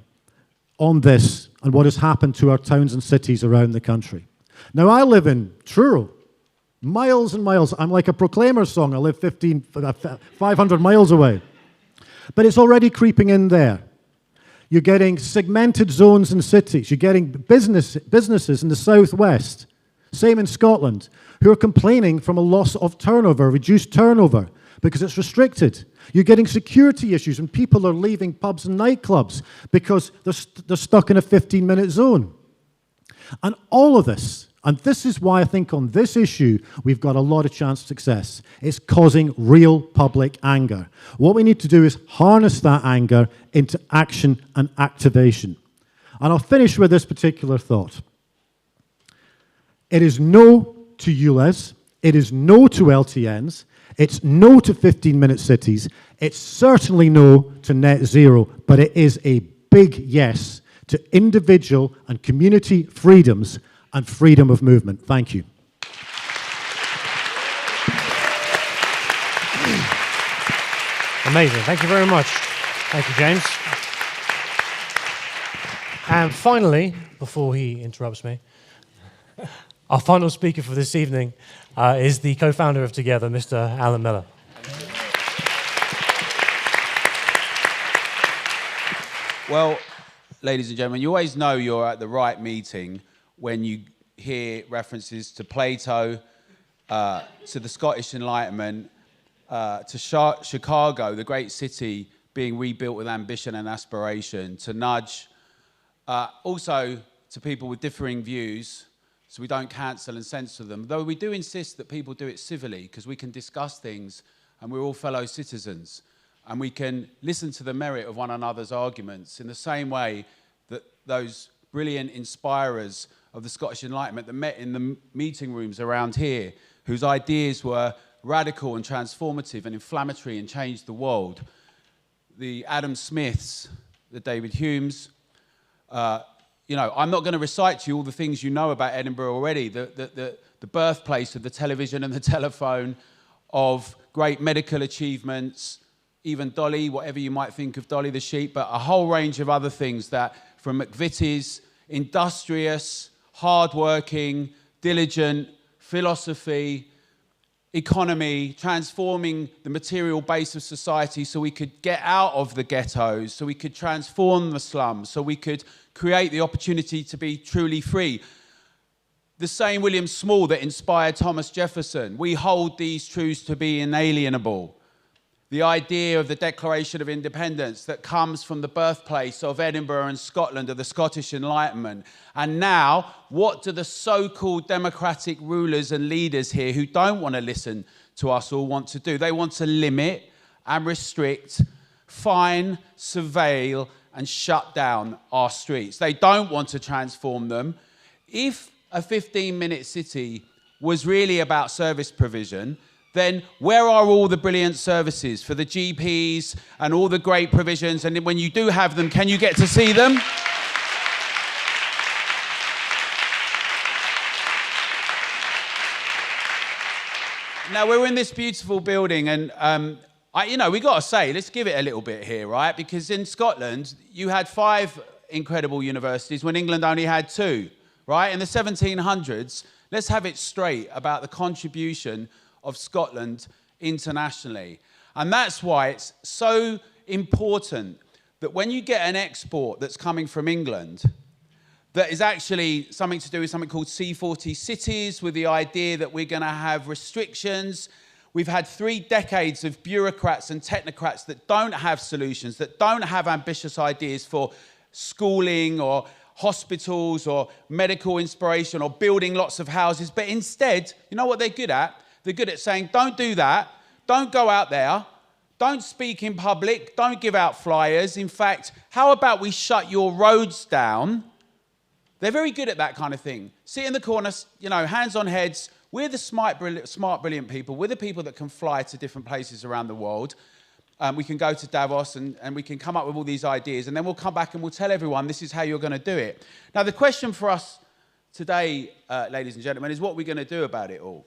on this and what has happened to our towns and cities around the country. Now, I live in Truro, miles and miles. I'm like a Proclaimers song. I live 500 miles away. But it's already creeping in there. You're getting segmented zones in cities. You're getting businesses in the southwest, same in Scotland, who are complaining from a loss of turnover, reduced turnover, because it's restricted. You're getting security issues, and people are leaving pubs and nightclubs because they're stuck in a 15-minute zone. And all of this, and this is why I think on this issue we've got a lot of chance of success. It's causing real public anger. What we need to do is harness that anger into action and activation. And I'll finish with this particular thought. It is no to ULEZ. It is no to LTNs. It's no to 15-minute cities. It's certainly no to net zero, but it is a big yes to individual and community freedoms and freedom of movement. Thank you. Amazing. Thank you very much. Thank you, James. And finally, before he interrupts me, our final speaker for this evening is the co-founder of Together, Mr. Alan Miller. Well, ladies and gentlemen, you always know you're at the right meeting when you hear references to Plato, to the Scottish Enlightenment, to Chicago, the great city being rebuilt with ambition and aspiration, to nudge, also to people with differing views, so we don't cancel and censor them, though we do insist that people do it civilly, because we can discuss things and we're all fellow citizens, and we can listen to the merit of one another's arguments in the same way that those brilliant inspirers of the Scottish Enlightenment that met in the meeting rooms around here, whose ideas were radical and transformative and inflammatory and changed the world. The Adam Smiths, the David Humes. You know, I'm not going to recite to you all the things you know about Edinburgh already, the birthplace of the television and the telephone, of great medical achievements, even Dolly, whatever you might think of Dolly the sheep, but a whole range of other things that, from McVitie's, industrious, hardworking, diligent, philosophy, economy, transforming the material base of society so we could get out of the ghettos, so we could transform the slums, so we could create the opportunity to be truly free. The same William Small that inspired Thomas Jefferson. We hold these truths to be inalienable. The idea of the Declaration of Independence that comes from the birthplace of Edinburgh and Scotland, of the Scottish Enlightenment. And now, what do the so-called democratic rulers and leaders here who don't want to listen to us all want to do? They want to limit and restrict, fine, surveil, and shut down our streets. They don't want to transform them. If a 15-minute city was really about service provision, then where are all the brilliant services for the GPs and all the great provisions? And when you do have them, can you get to see them? Now, we're in this beautiful building, and we got to say, let's give it a little bit here, right? Because in Scotland, you had 5 incredible universities when England only had 2, right? In the 1700s, let's have it straight about the contribution of Scotland internationally. And that's why it's so important that when you get an export that's coming from England that is actually something to do with something called C40 cities, with the idea that we're going to have restrictions. We've had 3 decades of bureaucrats and technocrats that don't have solutions, that don't have ambitious ideas for schooling or hospitals or medical inspiration or building lots of houses. But instead, you know what they're good at? They're good at saying, don't do that, don't go out there, don't speak in public, don't give out flyers. In fact, how about we shut your roads down? They're very good at that kind of thing. Sit in the corner, hands on heads. We're the smart, brilliant people. We're the people that can fly to different places around the world. We can go to Davos and we can come up with all these ideas, and then we'll come back and we'll tell everyone this is how you're going to do it. Now, the question for us today, ladies and gentlemen, is what we're going to do about it all.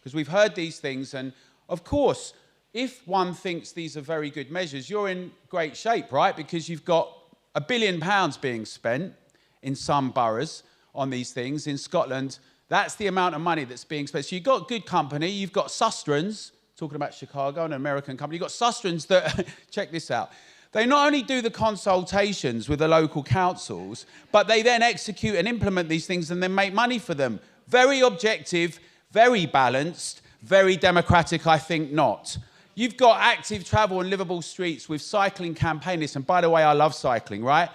Because we've heard these things, and of course, if one thinks these are very good measures, you're in great shape, right? Because you've got £1 billion being spent in some boroughs on these things. In Scotland, that's the amount of money that's being spent. So you've got good company. You've got Sustrans, talking about Chicago, an American company. You've got Sustrans that, check this out, they not only do the consultations with the local councils, but they then execute and implement these things and then make money for them. Very objective, very balanced, very democratic, I think not. You've got active travel and livable streets with cycling campaignists. And by the way, I love cycling, right?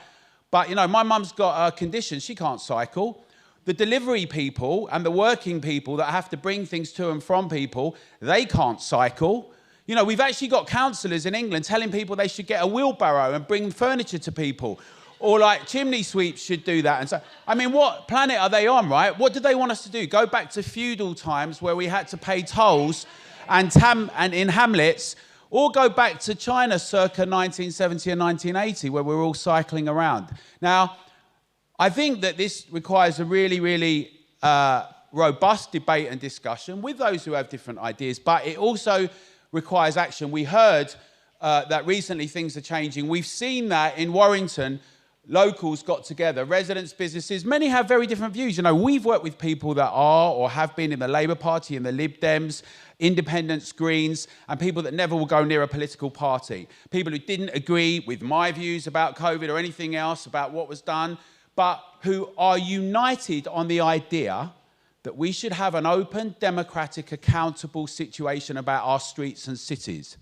But, you know, my mum's got a condition. She can't cycle. The delivery people and the working people that have to bring things to and from people, they can't cycle. You know, we've actually got councillors in England telling people they should get a wheelbarrow and bring furniture to people. Or like chimney sweeps should do that. And so, I mean, what planet are they on, right? What do they want us to do? Go back to feudal times where we had to pay tolls and in hamlets, or go back to China circa 1970 and 1980 where we were all cycling around. Now, I think that this requires a really, really robust debate and discussion with those who have different ideas, but it also requires action. We heard that recently things are changing. We've seen that in Warrington, locals got together, residents, businesses, many have very different views. You know, we've worked with people that are or have been in the Labour Party, in the Lib Dems, independents, Greens, and people that never will go near a political party. People who didn't agree with my views about COVID or anything else about what was done, but who are united on the idea that we should have an open, democratic, accountable situation about our streets and cities.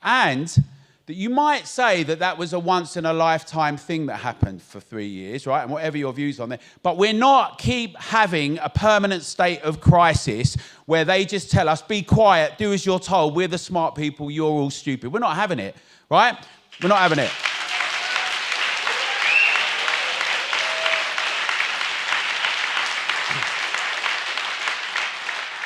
And that you might say that that was a once-in-a-lifetime thing that happened for 3 years, right? And whatever your views on that. But we're not keep having a permanent state of crisis where they just tell us, be quiet, do as you're told, we're the smart people, you're all stupid. We're not having it, right? We're not having it.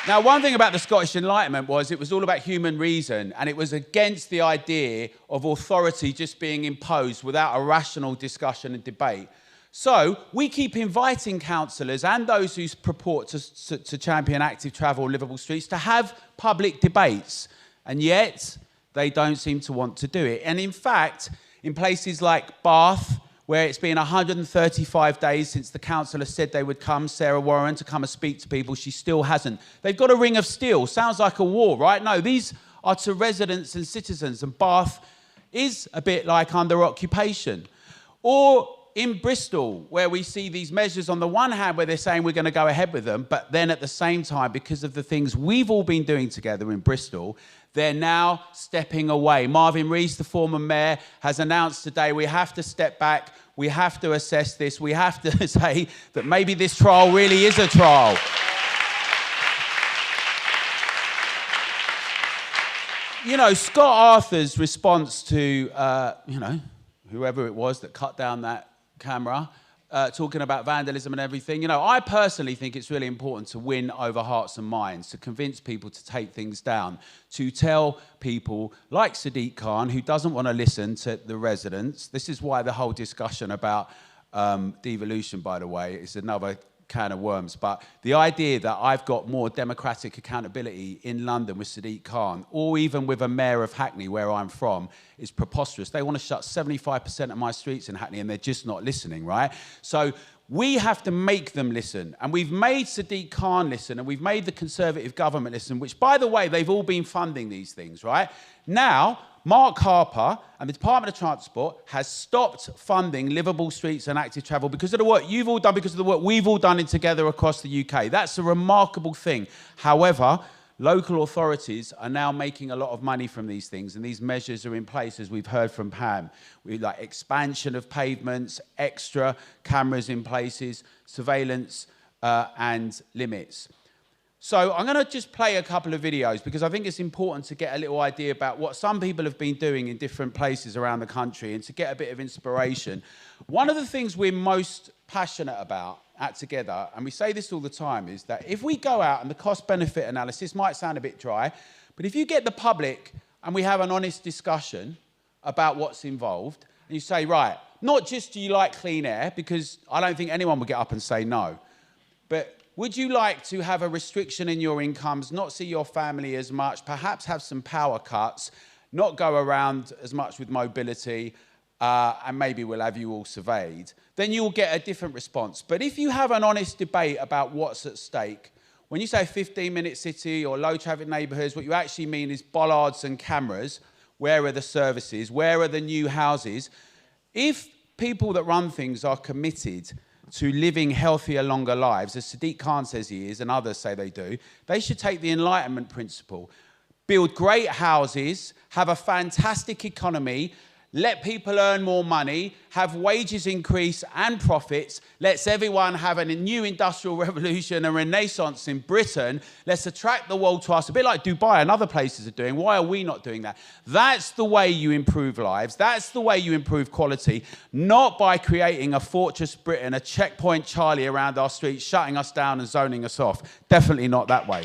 Now, one thing about the Scottish Enlightenment was it was all about human reason, and it was against the idea of authority just being imposed without a rational discussion and debate. So we keep inviting councillors and those who purport to champion active travel, livable streets, to have public debates, and yet they don't seem to want to do it. And in fact, in places like Bath, where it's been 135 days since the councillor said they would come, Sarah Warren, to come and speak to people. She still hasn't. They've got a ring of steel. Sounds like a war, right? No, these are to residents and citizens, and Bath is a bit like under occupation. Or in Bristol, where we see these measures on the one hand where they're saying we're going to go ahead with them, but then at the same time, because of the things we've all been doing together in Bristol, they're now stepping away. Marvin Rees, the former mayor, has announced today we have to step back, we have to assess this, we have to say that maybe this trial really is a trial. You know, Scott Arthur's response to, you know, whoever it was that cut down that camera, talking about vandalism and everything. You know, I personally think it's really important to win over hearts and minds, to convince people to take things down, to tell people like Sadiq Khan, who doesn't want to listen to the residents. This is why the whole discussion about devolution, by the way, is another can of worms. But the idea that I've got more democratic accountability in London with Sadiq Khan, or even with a mayor of Hackney, where I'm from, is preposterous. They want to shut 75% of my streets in Hackney, and they're just not listening, right? So we have to make them listen. And we've made Sadiq Khan listen, and we've made the Conservative government listen, which, by the way, they've all been funding these things, right? Now, Mark Harper and the Department of Transport has stopped funding livable streets and active travel because of the work you've all done, because of the work we've all done together across the UK. That's a remarkable thing. However, local authorities are now making a lot of money from these things, and these measures are in place, as we've heard from Pam. We like expansion of pavements, extra cameras in places, surveillance and limits. So I'm going to just play a couple of videos because I think it's important to get a little idea about what some people have been doing in different places around the country and to get a bit of inspiration. One of the things we're most passionate about at Together, and we say this all the time, is that if we go out and the cost-benefit analysis might sound a bit dry, but if you get the public and we have an honest discussion about what's involved, and you say, right, not just do you like clean air, because I don't think anyone would get up and say no, but Would you like to have a restriction in your incomes, not see your family as much, perhaps have some power cuts, not go around as much with mobility, and maybe we'll have you all surveyed? Then you'll get a different response. But if you have an honest debate about what's at stake, when you say 15-minute city or low traffic neighbourhoods, what you actually mean is bollards and cameras. Where are the services? Where are the new houses? If people that run things are committed to living healthier, longer lives, as Sadiq Khan says he is, and others say they do, they should take the Enlightenment principle. Build great houses, have a fantastic economy, let people earn more money, have wages increase and profits. Let's everyone have a new industrial revolution, a renaissance in Britain. Let's attract the world to us, a bit like Dubai and other places are doing. Why are we not doing that? That's the way you improve lives. That's the way you improve quality, not by creating a Fortress Britain, a checkpoint Charlie around our streets, shutting us down and zoning us off. Definitely not that way.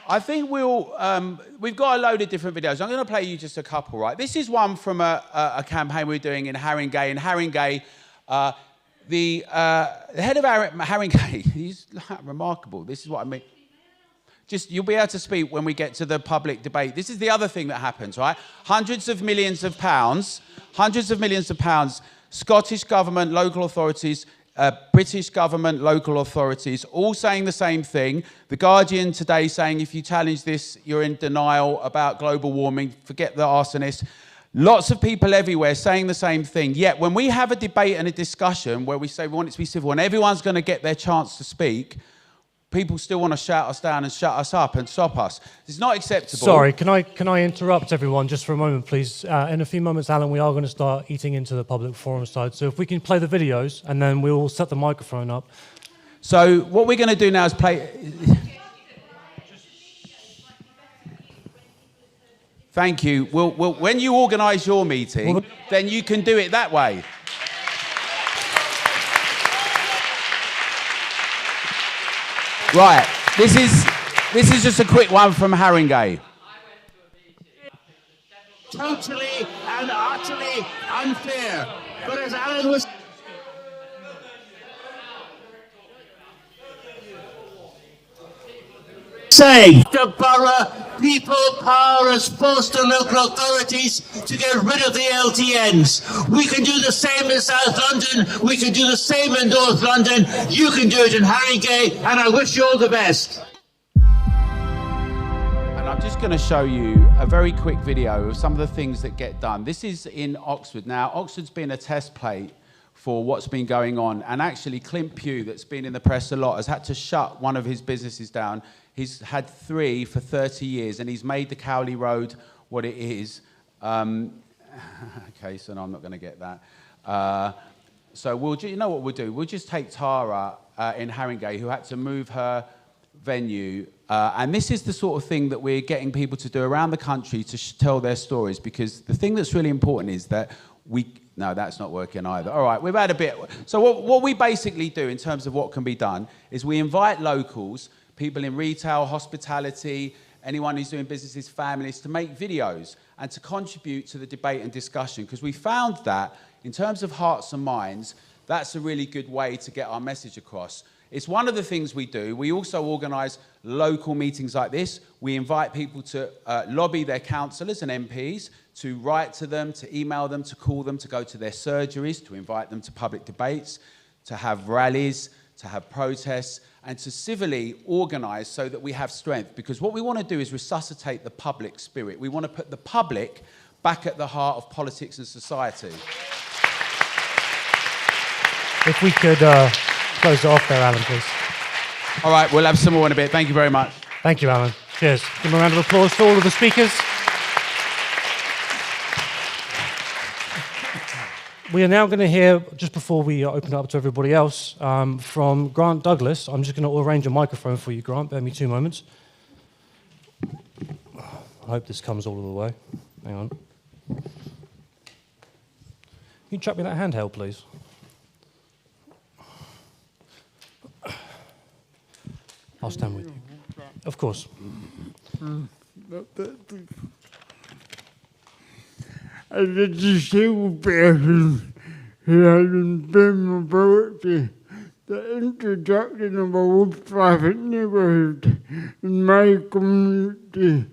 I think we've got a load of different videos. I'm going to play you just a couple, right? This is one from a campaign we're doing in Haringey. In Haringey, the head of Haringey, he's remarkable. This is what I mean. Just, you'll be able to speak when we get to the public debate. This is the other thing that happens, right? Hundreds of millions of pounds, Scottish government, local authorities, British government, local authorities, all saying the same thing. The Guardian today saying if you challenge this, you're in denial about global warming, forget the arsonists. Lots of people everywhere saying the same thing. Yet when we have a debate and a discussion where we say we want it to be civil and everyone's going to get their chance to speak, people still want to shout us down and shut us up and stop us. It's not acceptable. Sorry, can I interrupt everyone just for a moment, please? In a few moments, Alan, we are going to start eating into the public forum side. So if we can play the videos, and then we'll set the microphone up. So what we're going to do now is play... Thank you. When you organise your meeting, then you can do it that way. Right, this is just a quick one from Haringey. Totally and utterly unfair. But as Alan was saying, the borough, people, power has forced the local authorities to get rid of the LTNs. We can do the same in South London. We can do the same in North London. You can do it in Haringey, and I wish you all the best. And I'm just going to show you a very quick video of some of the things that get done. This is in Oxford. Now, Oxford's been a test plate for what's been going on. And actually, Clint Pugh, that's been in the press a lot, has had to shut one of his businesses down. He's had 3 for 30 years, and he's made the Cowley Road what it is. Okay, so no, I'm not going to get that. So you know what we'll do? We'll just take Tara in Haringey, who had to move her venue. And this is the sort of thing that we're getting people to do around the country to tell their stories, because the thing that's really important is that no, that's not working either. All right, we've had a bit. So what we basically do in terms of what can be done is we invite locals, people in retail, hospitality, anyone who's doing businesses, families, to make videos and to contribute to the debate and discussion, because we found that in terms of hearts and minds, that's a really good way to get our message across. It's one of the things we do. We also organise local meetings like this. We invite people to lobby their councillors and MPs, to write to them, to email them, to call them, to go to their surgeries, to invite them to public debates, to have rallies, to have protests, and to civilly organise so that we have strength. Because what we want to do is resuscitate the public spirit. We want to put the public back at the heart of politics and society. If we could close it off there, Alan, please. All right, we'll have some more in a bit. Thank you very much. Thank you, Alan. Cheers. Give a round of applause for all of the speakers. We are now going to hear, just before we open it up to everybody else, from Grant Douglas. I'm just going to arrange a microphone for you, Grant. Bear me 2 moments. I hope this comes all of the way. Hang on. Can you chuck me that handheld, please? I'll stand with you. Of course. as a disabled person who has impaired mobility, the introduction of a low traffic neighbourhood in my community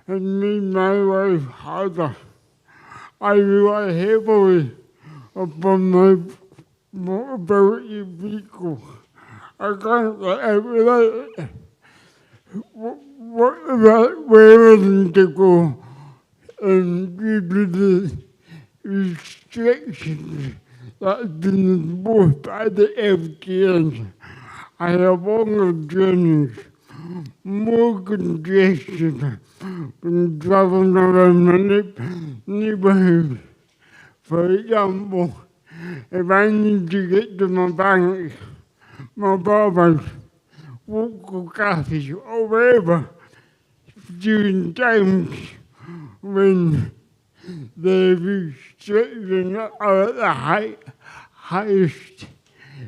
has made my life harder. I rely heavily upon my mobility vehicle. I can't get out without it. What about where to go due to the restrictions that have been imposed by the LTNs? I have longer journeys, more congestion when traveling around my neighbourhood. For example, if I need to get to my bank, my barber's, local cafes, or wherever, during times when the restrictions are at the highest,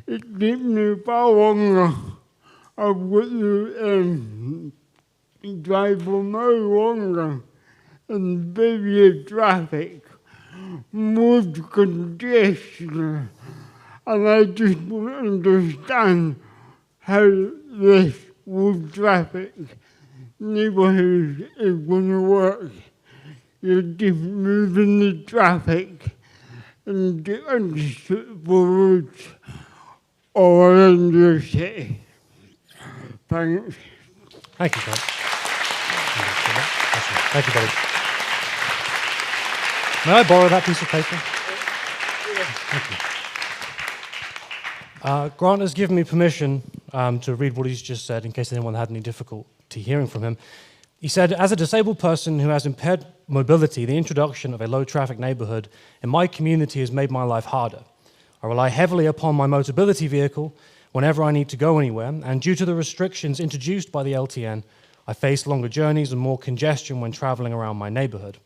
it takes me far longer. I've got to drive for much longer in busier traffic, more congestion, and I just don't understand how this low traffic neighbourhood is going to work. You're just moving the traffic into unsuitable roads all around your city. Thanks. Thank you, Tom. Thank you, buddy. May I borrow that piece of paper? Thank you. Grant has given me permission to read what he's just said in case anyone had any difficulty hearing from him. He said, as a disabled person who has impaired mobility, the introduction of a low traffic neighbourhood in my community has made my life harder. I rely heavily upon my mobility vehicle whenever I need to go anywhere, and due to the restrictions introduced by the LTN, I face longer journeys and more congestion when travelling around my neighbourhood.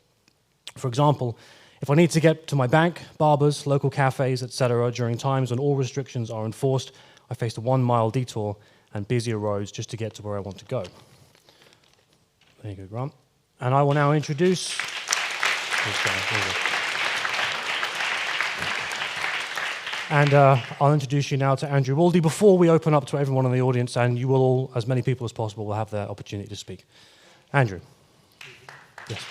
For example, if I need to get to my bank, barbers, local cafes, etc. during times when all restrictions are enforced, I face a 1 mile detour and busier roads just to get to where I want to go. There you go, Grant. And I will now introduce... And I'll introduce you now to Andrew Waldy before we open up to everyone in the audience, and you will all, as many people as possible, will have the opportunity to speak. Andrew. Yes.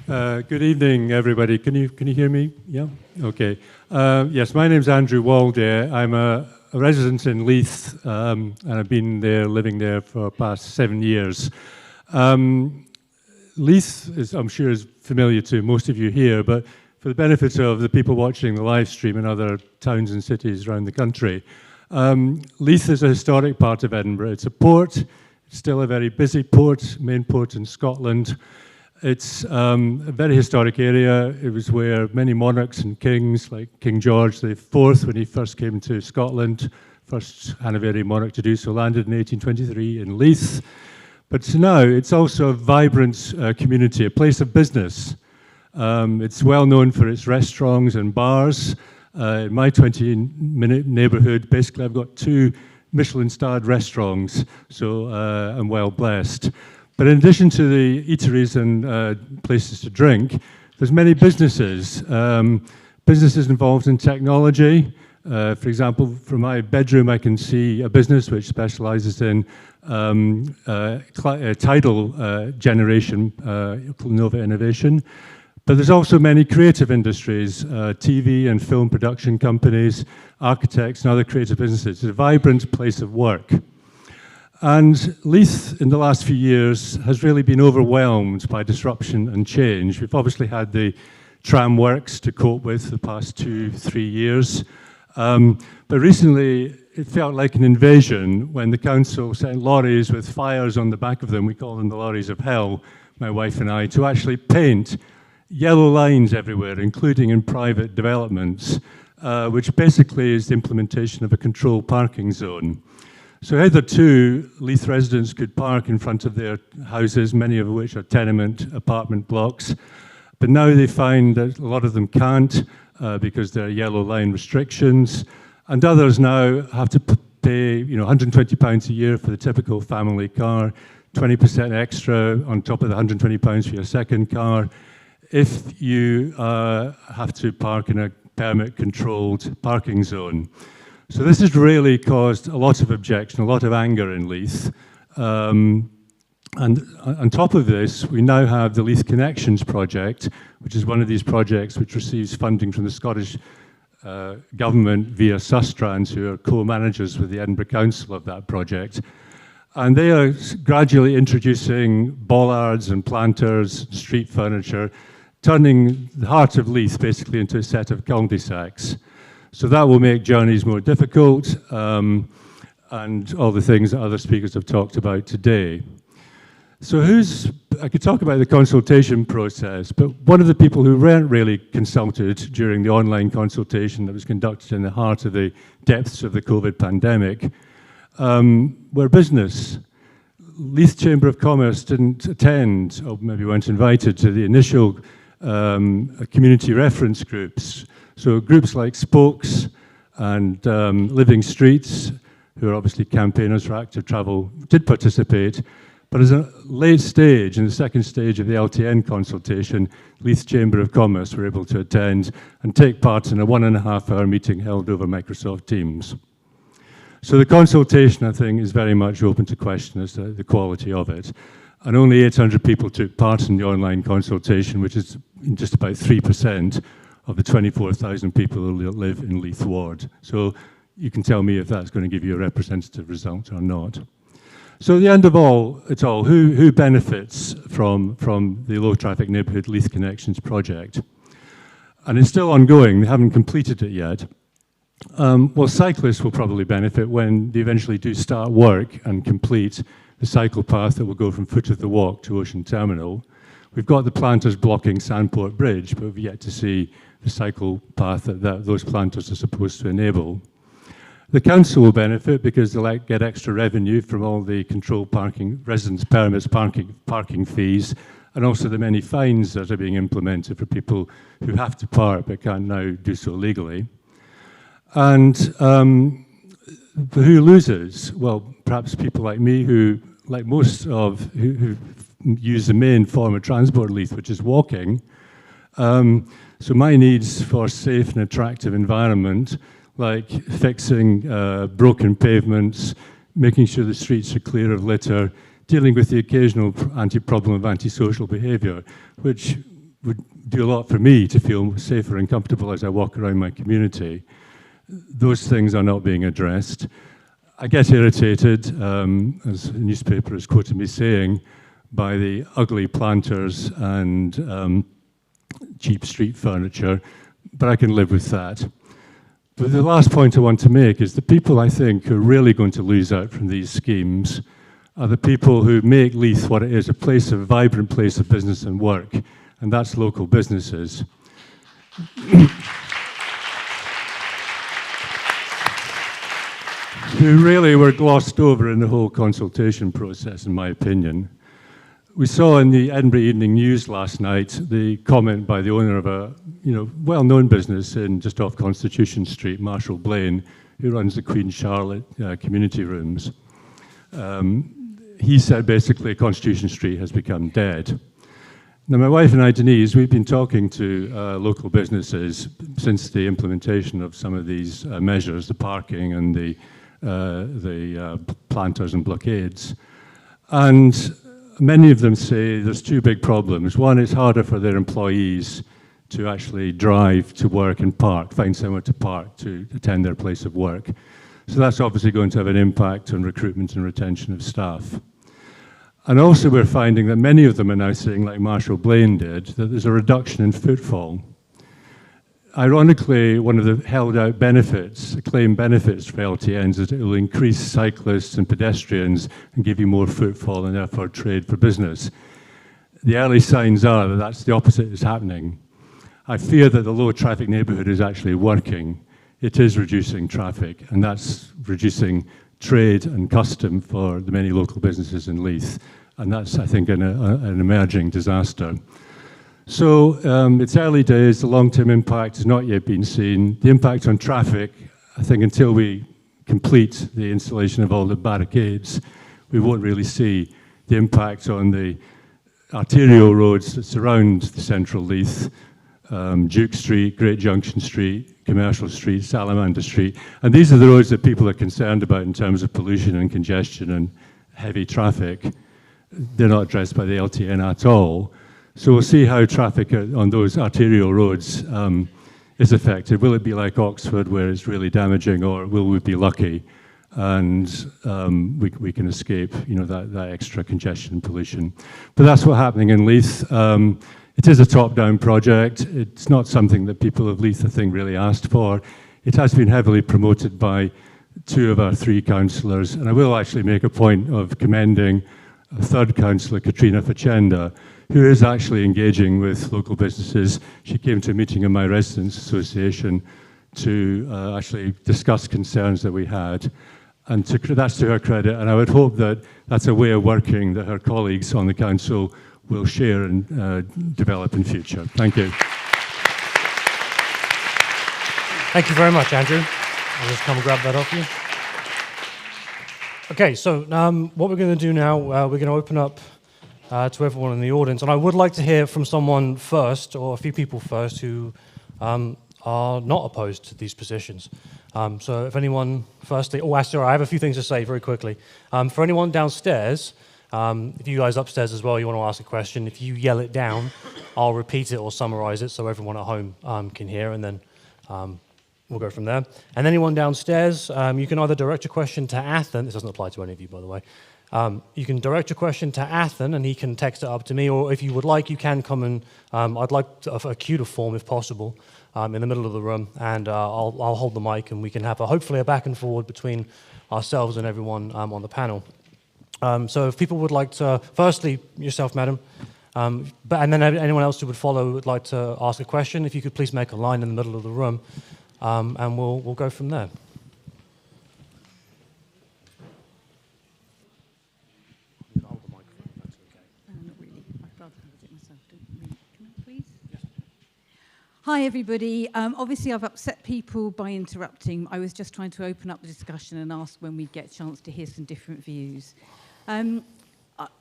Good evening, everybody. Can you hear me? Yeah? Okay. Yes, my name's Andrew Waldy. I'm a resident in Leith, and I've been there, living there for the past 7 years. Leith, I'm sure, is familiar to most of you here, but for the benefit of the people watching the live stream in other towns and cities around the country, Leith is a historic part of Edinburgh. It's a port. It's still a very busy port, main port in Scotland. It's a very historic area. It was where many monarchs and kings, like King George IV, when he first came to Scotland, first Hanoverian monarch to do so, landed in 1823 in Leith. But now it's also a vibrant community, a place of business. It's well known for its restaurants and bars. In my 20-minute neighbourhood, basically I've got 2 Michelin-starred restaurants, so I'm well blessed. But in addition to the eateries and places to drink, there's many businesses. Businesses involved in technology. For example, from my bedroom I can see a business which specialises in tidal generation, Nova Innovation. But there's also many creative industries, TV and film production companies, architects and other creative businesses. It's a vibrant place of work. And Leith, in the last few years, has really been overwhelmed by disruption and change. We've obviously had the tram works to cope with the past 2-3 years. But recently, it felt like an invasion when the council sent lorries with fires on the back of them, we call them the lorries of hell, my wife and I, to actually paint yellow lines everywhere, including in private developments, which basically is the implementation of a controlled parking zone. So hitherto, Leith residents could park in front of their houses, many of which are tenement apartment blocks, but now they find that a lot of them can't because there are yellow line restrictions, and others now have to pay £120 a year for the typical family car, 20% extra on top of the £120 for your second car if you have to park in a permit-controlled parking zone. So this has really caused a lot of objection, a lot of anger in Leith. And on top of this, we now have the Leith Connections project, which is one of these projects which receives funding from the Scottish government via Sustrans, who are co-managers with the Edinburgh Council of that project. And they are gradually introducing bollards and planters, street furniture, turning the heart of Leith basically into a set of cul-de-sacs. So that will make journeys more difficult, and all the things that other speakers have talked about today. So I could talk about the consultation process, but one of the people who weren't really consulted during the online consultation that was conducted in the heart of the depths of the COVID pandemic were business. Leith Chamber of Commerce didn't attend, or maybe weren't invited to the initial community reference groups. So groups like Spokes and Living Streets, who are obviously campaigners for active travel, did participate. But as a late stage, in the second stage of the LTN consultation, Leith Chamber of Commerce were able to attend and take part in a 1.5-hour meeting held over Microsoft Teams. So the consultation, I think, is very much open to question as to the quality of it. And only 800 people took part in the online consultation, which is just about 3% of the 24,000 people who live in Leith Ward. So you can tell me if that's going to give you a representative result or not. So at the end of it all, who benefits from the Low Traffic Neighbourhood Leith Connections project? And it's still ongoing, they haven't completed it yet. Well, cyclists will probably benefit when they eventually do start work and complete the cycle path that will go from Foot of the Walk to Ocean Terminal. We've got the planters blocking Sandport Bridge, but we've yet to see the cycle path that those planters are supposed to enable. The council will benefit because they'll get extra revenue from all the controlled parking, residence permits, parking fees, and also the many fines that are being implemented for people who have to park but can't now do so legally. And who loses? Well, perhaps people like me who who use the main form of transport in Leith, which is walking. So my needs for safe and attractive environment, like fixing broken pavements, making sure the streets are clear of litter, dealing with the occasional problem of antisocial behaviour, which would do a lot for me to feel safer and comfortable as I walk around my community. Those things are not being addressed. I get irritated, as a newspaper has quoted me saying, by the ugly planters and cheap street furniture, but I can live with that. But the last point I want to make is the people I think who are really going to lose out from these schemes are the people who make Leith what it is, a vibrant place of business and work, and that's local businesses. Who really were glossed over in the whole consultation process, in my opinion. We saw in the Edinburgh Evening News last night the comment by the owner of a well-known business in just off Constitution Street, Marshall Blaine, who runs the Queen Charlotte community rooms. He said basically Constitution Street has become dead. Now my wife and I, Denise, we've been talking to local businesses since the implementation of some of these measures, the parking and the planters and blockades. And many of them say there's two big problems. One, it's harder for their employees to actually drive to work and park, find somewhere to park to attend their place of work. So that's obviously going to have an impact on recruitment and retention of staff. And also we're finding that many of them are now saying, like Marshall Blaine did, that there's a reduction in footfall. Ironically, one of the held out benefits, claimed benefits for LTNs is it will increase cyclists and pedestrians and give you more footfall and therefore trade for business. The early signs are that that's the opposite is happening. I fear that the low traffic neighbourhood is actually working. It is reducing traffic, and that's reducing trade and custom for the many local businesses in Leith. And that's, I think, an emerging disaster. So it's early days, the long-term impact has not yet been seen. The impact on traffic, I think until we complete the installation of all the barricades, we won't really see the impact on the arterial roads that surround the central Leith, Duke Street, Great Junction Street, Commercial Street, Salamander Street. And these are the roads that people are concerned about in terms of pollution and congestion and heavy traffic. They're not addressed by the LTN at all. So we'll see how traffic on those arterial roads is affected. Will it be like Oxford, where it's really damaging, or will we be lucky and we can escape, that extra congestion and pollution? But that's what's happening in Leith. It is a top-down project. It's not something that people of Leith, I think, really asked for. It has been heavily promoted by 2 of our 3 councillors, and I will actually make a point of commending a third councillor, Katrina Facenda, who is actually engaging with local businesses. She came to a meeting in my residents' association to actually discuss concerns that we had, and that's to her credit, and I would hope that that's a way of working that her colleagues on the council will share and develop in future. Thank you. Thank you very much, Andrew. I'll just come and grab that off you. Okay, so what we're going to do now, we're going to open up to everyone in the audience, and I would like to hear from someone first, or a few people first, who are not opposed to these positions. So if anyone firstly, Alastair, I have a few things to say very quickly. For anyone downstairs, if you guys upstairs as well, you want to ask a question, if you yell it down, I'll repeat it or summarize it so everyone at home can hear, and then we'll go from there. And anyone downstairs, you can either direct your question to Athan. This doesn't apply to any of you, by the way. You can direct your question to Athan, and he can text it up to me, or if you would like, you can come and I'd like a queue to form, if possible, in the middle of the room, and I'll hold the mic, and we can have hopefully a back and forward between ourselves and everyone on the panel. So if people would like to, firstly, yourself, madam, and then anyone else who would follow would like to ask a question, if you could please make a line in the middle of the room, and we'll go from there. Hi, everybody. Obviously, I've upset people by interrupting. I was just trying to open up the discussion and ask when we'd get a chance to hear some different views.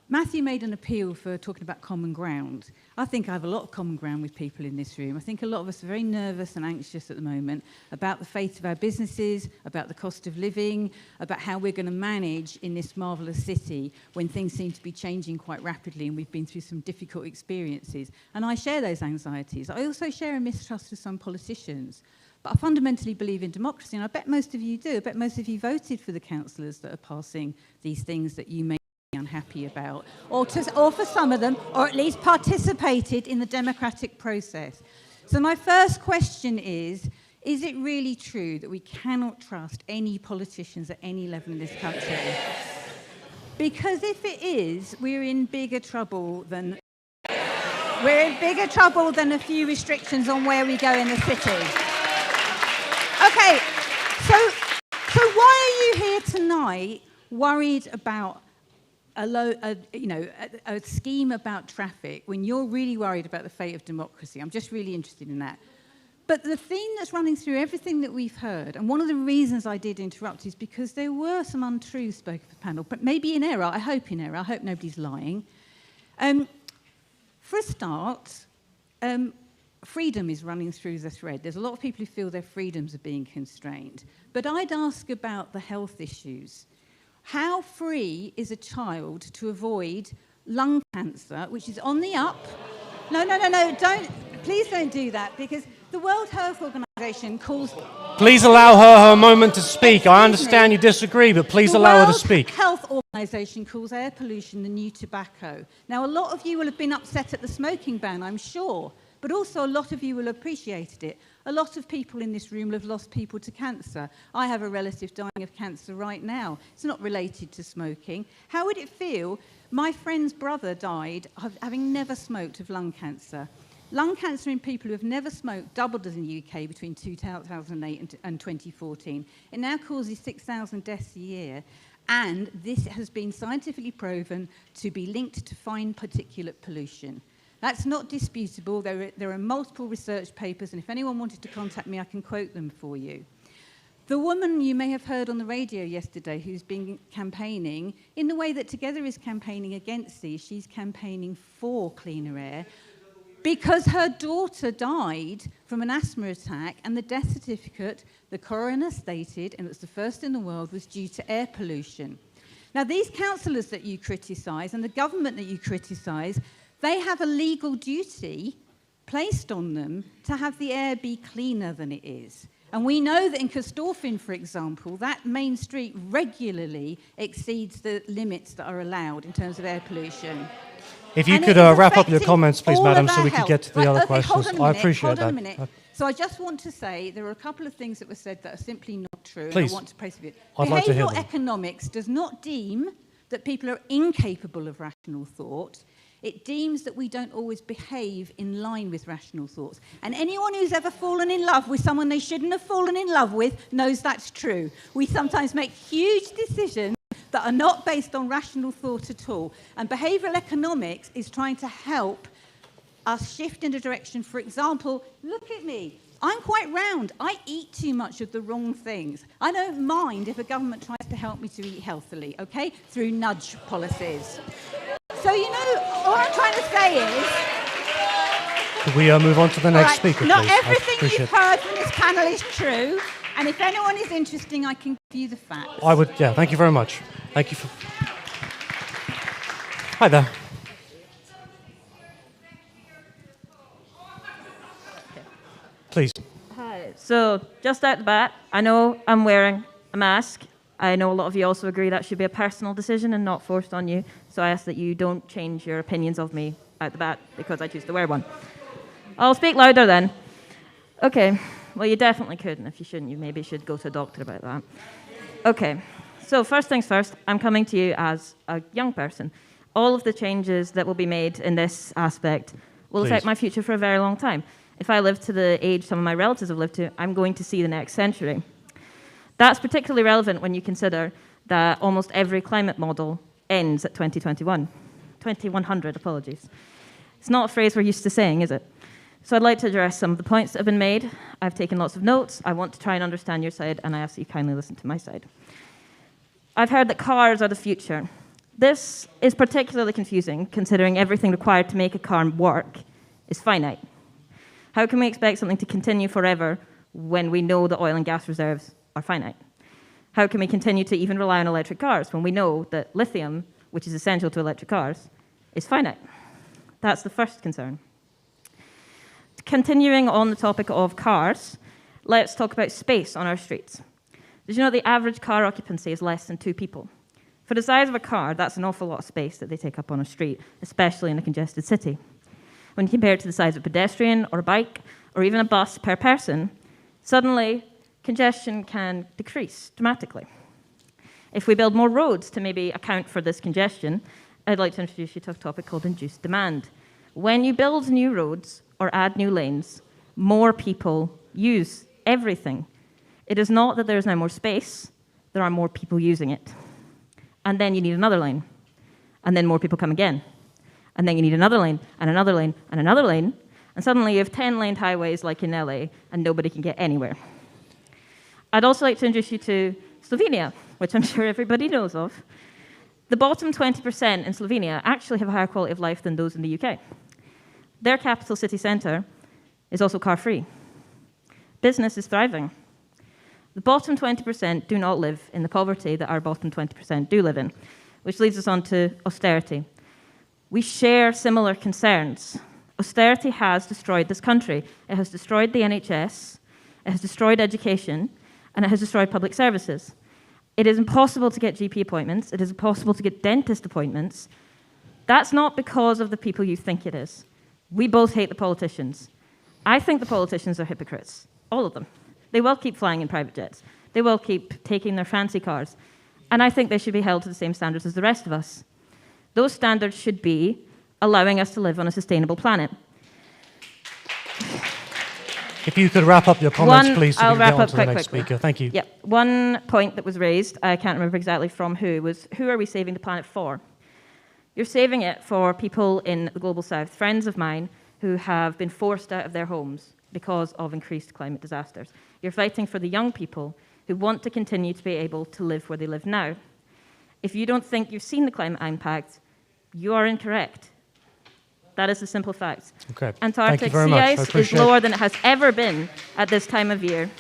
Matthew made an appeal for talking about common ground. I think I have a lot of common ground with people in this room. I think a lot of us are very nervous and anxious at the moment about the fate of our businesses, about the cost of living, about how we're going to manage in this marvellous city when things seem to be changing quite rapidly and we've been through some difficult experiences. And I share those anxieties. I also share a mistrust of some politicians. But I fundamentally believe in democracy, and I bet most of you do. I bet most of you voted for the councillors that are passing these things that you may be unhappy about, or for some of them, or at least participated in the democratic process. So my first question is it really true that we cannot trust any politicians at any level in this country? Because if it is, we're in bigger trouble than a few restrictions on where we go in the city. Okay, so why are you here tonight worried about a scheme about traffic when you're really worried about the fate of democracy? I'm just really interested in that. But the theme that's running through everything that we've heard, and one of the reasons I did interrupt is because there were some untruths spoken for the panel, but maybe in error. I hope in error. I hope nobody's lying. For a start, freedom is running through the thread. There's a lot of people who feel their freedoms are being constrained. But I'd ask about the health issues. How free is a child to avoid lung cancer, which is on the up? No, please don't do that, because the World Health Organization calls... Please allow her moment to speak. I understand you disagree, but please allow her to speak. The World Health Organization calls air pollution the new tobacco. Now, a lot of you will have been upset at the smoking ban, I'm sure. But also a lot of you will have appreciated it. A lot of people in this room will have lost people to cancer. I have a relative dying of cancer right now. It's not related to smoking. How would it feel? My friend's brother died of having never smoked of lung cancer. Lung cancer in people who have never smoked doubled in the UK between 2008 and 2014. It now causes 6,000 deaths a year. And this has been scientifically proven to be linked to fine particulate pollution. That's not disputable. There are multiple research papers, and if anyone wanted to contact me, I can quote them for you. The woman you may have heard on the radio yesterday who's been campaigning, in the way that Together is campaigning against these, she's campaigning for cleaner air because her daughter died from an asthma attack, and the death certificate, the coroner stated, and it's the first in the world, was due to air pollution. Now, these councillors that you criticise and the government that you criticise, they have a legal duty placed on them to have the air be cleaner than it is. And we know that in Corstorphine, for example, that main street regularly exceeds the limits that are allowed in terms of air pollution. If you could wrap up your comments, please, madam, so we can get to the other questions. I appreciate that. Hold on a minute. So I just want to say there are a couple of things that were said that are simply not true. Please. And I want to praise it. I'd like to hear them. Behavioural economics does not deem that people are incapable of rational thought. It deems that we don't always behave in line with rational thoughts. And anyone who's ever fallen in love with someone they shouldn't have fallen in love with knows that's true. We sometimes make huge decisions that are not based on rational thought at all. And behavioural economics is trying to help us shift in a direction. For example, look at me. I'm quite round. I eat too much of the wrong things. I don't mind if a government tries to help me to eat healthily, okay, through nudge policies. So, you know, all I'm trying to say is... Could we move on to the next speaker, not please? everything you've heard from this panel is true, and if anyone is interesting, I can give you the facts. Thank you very much. Thank you for... Hi there. Please. Hi. So, just out the bat, I know I'm wearing a mask. I know a lot of you also agree that should be a personal decision and not forced on you. So I ask that you don't change your opinions of me out the bat because I choose to wear one. I'll speak louder then. Okay. Well, you definitely could, and if you shouldn't, you maybe should go to a doctor about that. Okay. So first things first, I'm coming to you as a young person. All of the changes that will be made in this aspect will affect my future for a very long time. If I live to the age some of my relatives have lived to, I'm going to see the next century. That's particularly relevant when you consider that almost every climate model ends at 2100, apologies. It's not a phrase we're used to saying, is it? So I'd like to address some of the points that have been made. I've taken lots of notes. I want to try and understand your side, and I ask that you kindly listen to my side. I've heard that cars are the future. This is particularly confusing, considering everything required to make a car work is finite. How can we expect something to continue forever when we know that oil and gas reserves are finite? How can we continue to even rely on electric cars when we know that lithium, which is essential to electric cars, is finite? That's the first concern. Continuing on the topic of cars, let's talk about space on our streets. Did you know the average car occupancy is less than 2 people? For the size of a car, that's an awful lot of space that they take up on a street, especially in a congested city. When you compare it to the size of a pedestrian or a bike or even a bus per person, suddenly congestion can decrease dramatically. If we build more roads to maybe account for this congestion, I'd like to introduce you to a topic called induced demand. When you build new roads or add new lanes, more people use everything. It is not that there is now more space, there are more people using it. And then you need another lane. And then more people come again. And then you need another lane, and another lane, and another lane. And suddenly you have 10-laned highways like in LA, and nobody can get anywhere. I'd also like to introduce you to Slovenia, which I'm sure everybody knows of. The bottom 20% in Slovenia actually have a higher quality of life than those in the UK. Their capital city centre is also car-free. Business is thriving. The bottom 20% do not live in the poverty that our bottom 20% do live in, which leads us on to austerity. We share similar concerns. Austerity has destroyed this country. It has destroyed the NHS, it has destroyed education, and it has destroyed public services. It is impossible to get GP appointments. It is impossible to get dentist appointments. That's not because of the people you think it is. We both hate the politicians. I think the politicians are hypocrites, all of them. They will keep flying in private jets. They will keep taking their fancy cars. And I think they should be held to the same standards as the rest of us. Those standards should be allowing us to live on a sustainable planet. If you could wrap up your comments, please, so I'll we can wrap get on up to the quite next quickly. speaker. Thank you. Yeah. One point that was raised, I can't remember exactly from who, was who are we saving the planet for? You're saving it for people in the Global South, friends of mine who have been forced out of their homes because of increased climate disasters. You're fighting for the young people who want to continue to be able to live where they live now. If you don't think you've seen the climate impact, you are incorrect. That is the simple fact. Okay. Antarctic sea ice is lower than it has ever been at this time of year.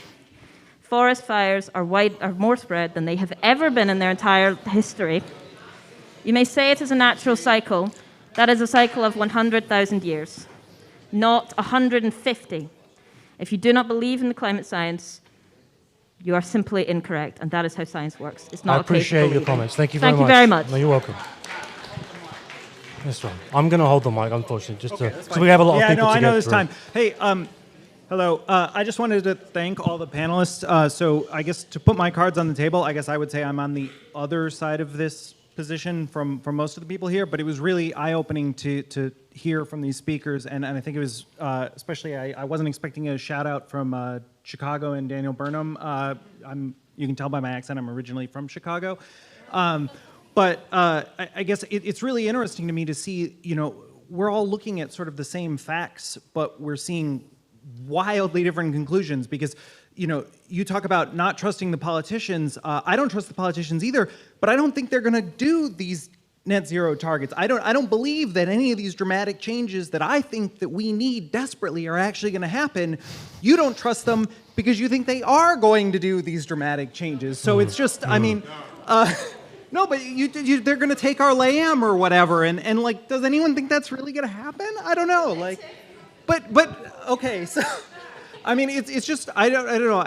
Forest fires are more spread than they have ever been in their entire history. You may say it is a natural cycle. That is a cycle of 100,000 years, not 150. If you do not believe in the climate science, you are simply incorrect, and that is how science works. It's not I appreciate your comments. Thank you very much. Thank you very much. No, you're welcome. This one. I'm going to hold the mic, unfortunately, just because we have a lot of people to get through. Yeah, no, I know this time. Hey, hello. I just wanted to thank all the panelists. So I guess to put my cards on the table, I guess I would say I'm on the other side of this position from most of the people here, but it was really eye-opening to hear from these speakers, and I think it was, especially, I wasn't expecting a shout-out from Chicago and Daniel Burnham. You can tell by my accent, I'm originally from Chicago. But I guess it's really interesting to me to see, we're all looking at sort of the same facts, but we're seeing wildly different conclusions because, you talk about not trusting the politicians. I don't trust the politicians either, but I don't think they're going to do these net zero targets. I don't believe that any of these dramatic changes that I think that we need desperately are actually going to happen. You don't trust them because you think they are going to do these dramatic changes. So it's just, I mean, no, but they're going to take our lamb or whatever, and like, does anyone think that's really going to happen? I don't know. Like, but okay, so I mean, it's just I don't know.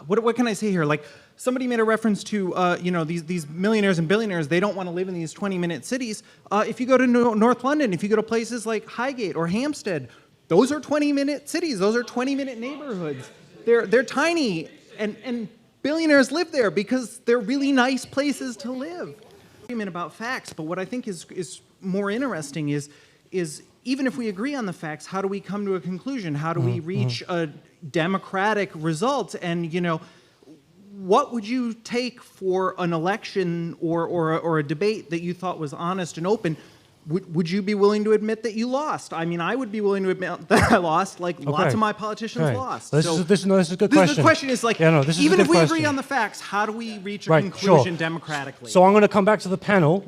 What can I say here? Like, somebody made a reference to these millionaires and billionaires. They don't want to live in these 20-minute cities. If you go to North London, if you go to places like Highgate or Hampstead, those are 20-minute cities. Those are 20-minute neighborhoods. They're tiny, and billionaires live there because they're really nice places to live. Argument about facts, but what I think is more interesting is even if we agree on the facts, how do we come to a conclusion? How do we reach a democratic result? And what would you take for an election or a debate that you thought was honest and open? Would you be willing to admit that you lost? I mean, I would be willing to admit that I lost, like lots of my politicians lost. This is a good question. The question is, like, even if we agree on the facts, how do we reach a conclusion democratically? So I'm going to come back to the panel.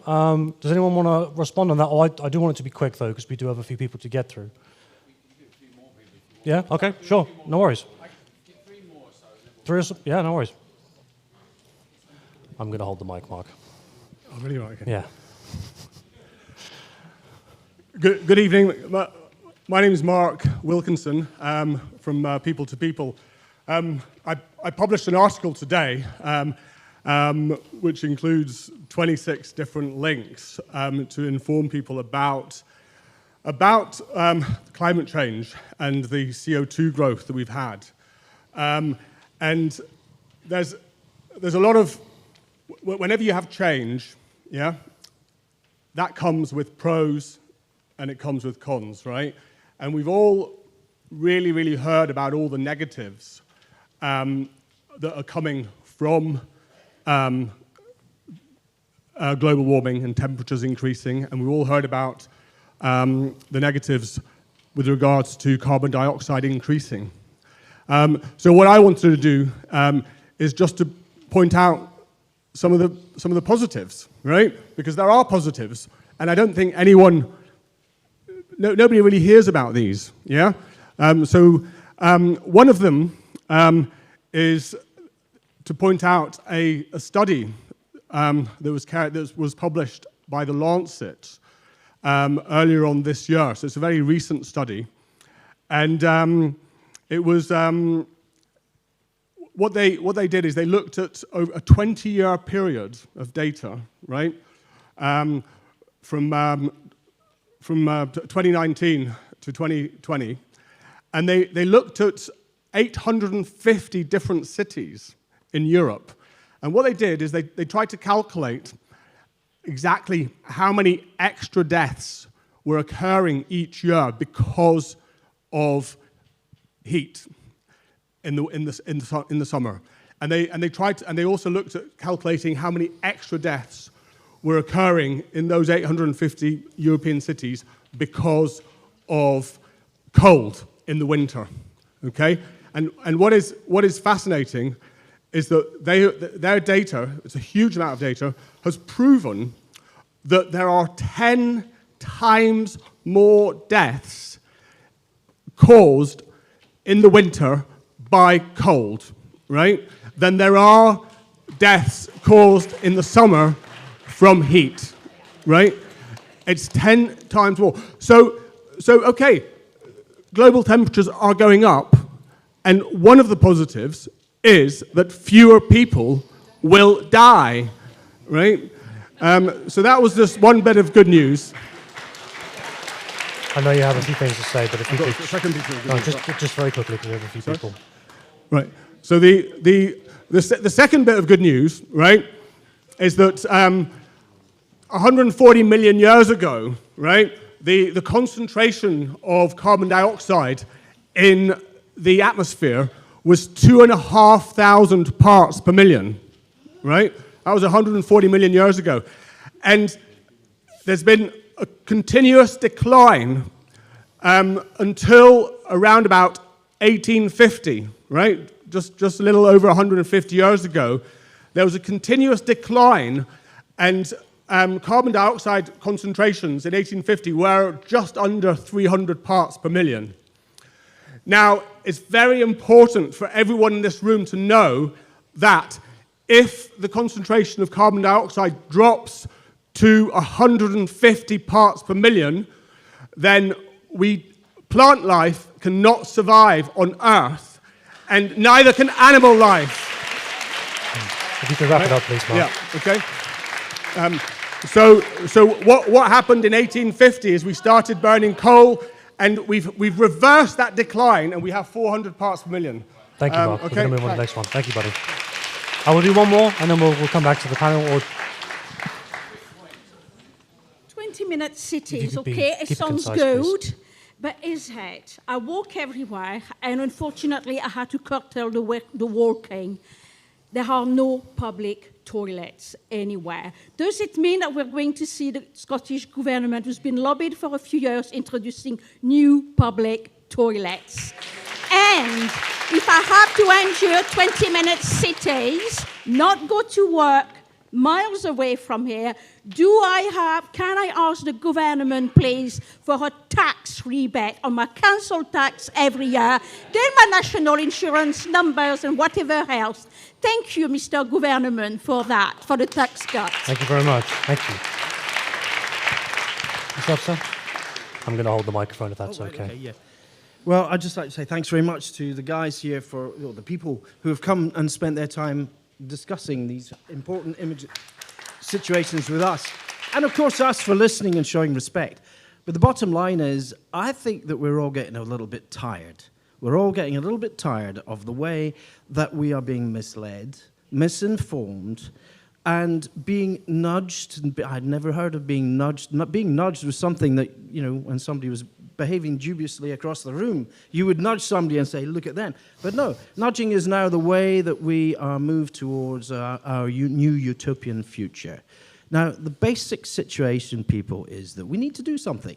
Does anyone want to respond on that? Oh, I do want it to be quick, though, because we do have a few people to get through. Yeah, okay, sure. No worries. Yeah, no worries. I'm going to hold the mic, Mark. Oh, really? Okay. Yeah. Good evening. My name is Mark Wilkinson from People to People. I published an article today which includes 26 different links to inform people about climate change and the CO2 growth that we've had. And there's a lot of, whenever you have change, yeah, that comes with pros and it comes with cons, right? And we've all really, really heard about all the negatives that are coming from global warming and temperatures increasing, and we've all heard about the negatives with regards to carbon dioxide increasing. So what I wanted to do is just to point out some of the positives, right? Because there are positives, and I don't think nobody really hears about these, yeah? So one of them is to point out a study that was published by The Lancet earlier on this year. So it's a very recent study. And it was, what they did is they looked at a 20-year period of data, right? From 2019 to 2020, and they looked at 850 different cities in Europe. And what they did is they tried to calculate exactly how many extra deaths were occurring each year because of heat in the summer. And they also looked at calculating how many extra deaths were occurring in those 850 European cities because of cold in the winter, okay? And what is fascinating is that their data, it's a huge amount of data, has proven that there are 10 times more deaths caused in the winter by cold, right, than there are deaths caused in the summer from heat, right? It's 10 times more. So okay, global temperatures are going up, and one of the positives is that fewer people will die, right? So that was just one bit of good news. I know you have a few things to say, but if you could... Second piece of no, just very quickly, because we have a few people. Right. So the second bit of good news, right, is that 140 million years ago, right, the concentration of carbon dioxide in the atmosphere was 2,500 parts per million, right? That was 140 million years ago. And there's been a continuous decline until around about 1850, right? Just a little over 150 years ago. There was a continuous decline, and carbon dioxide concentrations in 1850 were just under 300 parts per million. Now, it's very important for everyone in this room to know that if the concentration of carbon dioxide drops to 150 parts per million, then plant life cannot survive on Earth, and neither can animal life. If you could wrap it up, please, Mark. Yeah, okay. So what happened in 1850 is we started burning coal, and we've reversed that decline, and we have 400 parts per million. Thank you, Mark. Okay, We're going to move on to the next one. Thank you, buddy. I will do one more, and then we'll come back to the panel. Or 20-minute cities, keep okay, it it sounds concise, good, please. but is it? I walk everywhere, and unfortunately, I had to curtail the walking. There are no public toilets anywhere. Does it mean that we're going to see the Scottish government, who's been lobbied for a few years, introducing new public toilets? And if I have to endure 20-minute cities, not go to work miles away from here, can I ask the government, please, for a tax rebate on my council tax every year, then my national insurance numbers and whatever else? Thank you, Mr. Government, for that, for the tax cut. Thank you very much. Thank you. Mr. Officer? I'm going to hold the microphone if that's okay. Yeah. Well, I'd just like to say thanks very much to the guys here, for the people who have come and spent their time discussing these important situations with us. And of course, us for listening and showing respect. But the bottom line is, I think that we're all getting a little bit tired. We're all getting a little bit tired of the way that we are being misled, misinformed, and being nudged. And I'd never heard of being nudged. Being nudged was something that, when somebody was behaving dubiously across the room, you would nudge somebody and say, look at them. But no, nudging is now the way that we are moved towards our new utopian future. Now, the basic situation, people, is that we need to do something.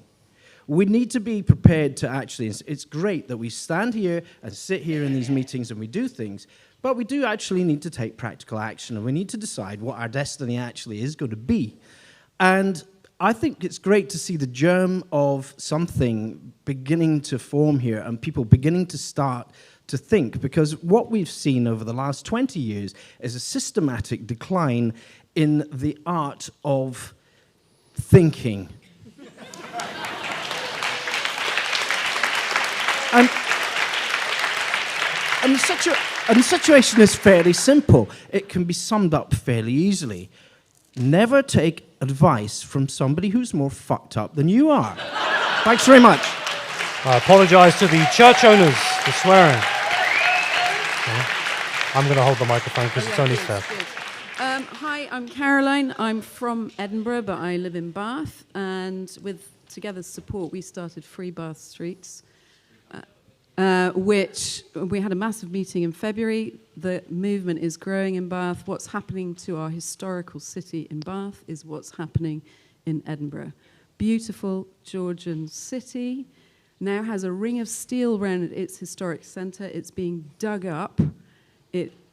We need to be prepared to actually, it's great that we stand here and sit here in these meetings and we do things, but we do actually need to take practical action, and we need to decide what our destiny actually is going to be. And I think it's great to see the germ of something beginning to form here and people beginning to start to think, because what we've seen over the last 20 years is a systematic decline in the art of thinking. And the situation is fairly simple. It can be summed up fairly easily. Never take advice from somebody who's more fucked up than you are. Thanks very much. I apologise to the church owners for swearing. I'm going to hold the microphone because it's only fair. Hi, I'm Caroline. I'm from Edinburgh, but I live in Bath. And with Together's support, we started Free Bath Streets, which we had a massive meeting in February. The movement is growing in Bath. What's happening to our historical city in Bath is what's happening in Edinburgh. Beautiful Georgian city now has a ring of steel around its historic centre. It's being dug up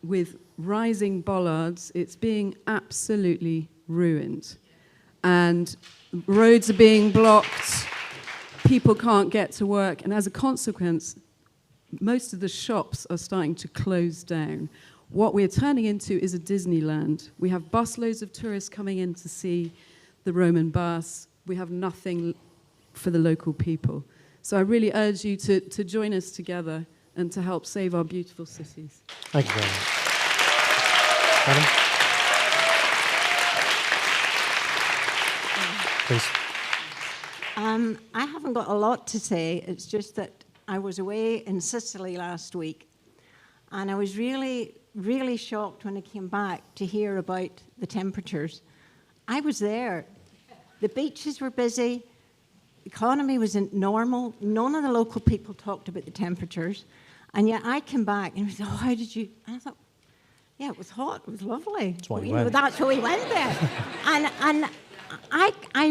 with rising bollards. It's being absolutely ruined. And roads are being blocked, people can't get to work, and as a consequence, most of the shops are starting to close down. What we're turning into is a Disneyland. We have busloads of tourists coming in to see the Roman baths. We have nothing for the local people. So I really urge you to join us together and to help save our beautiful cities. Thank you very much. Madam? Please. I haven't got a lot to say. It's just that I was away in Sicily last week, and I was really, really shocked when I came back to hear about the temperatures. I was there. The beaches were busy. The economy wasn't normal. None of the local people talked about the temperatures. And yet I came back and said, oh, how did you? And I thought, yeah, it was hot. It was lovely. That's why you know, went. that's why we went there. and I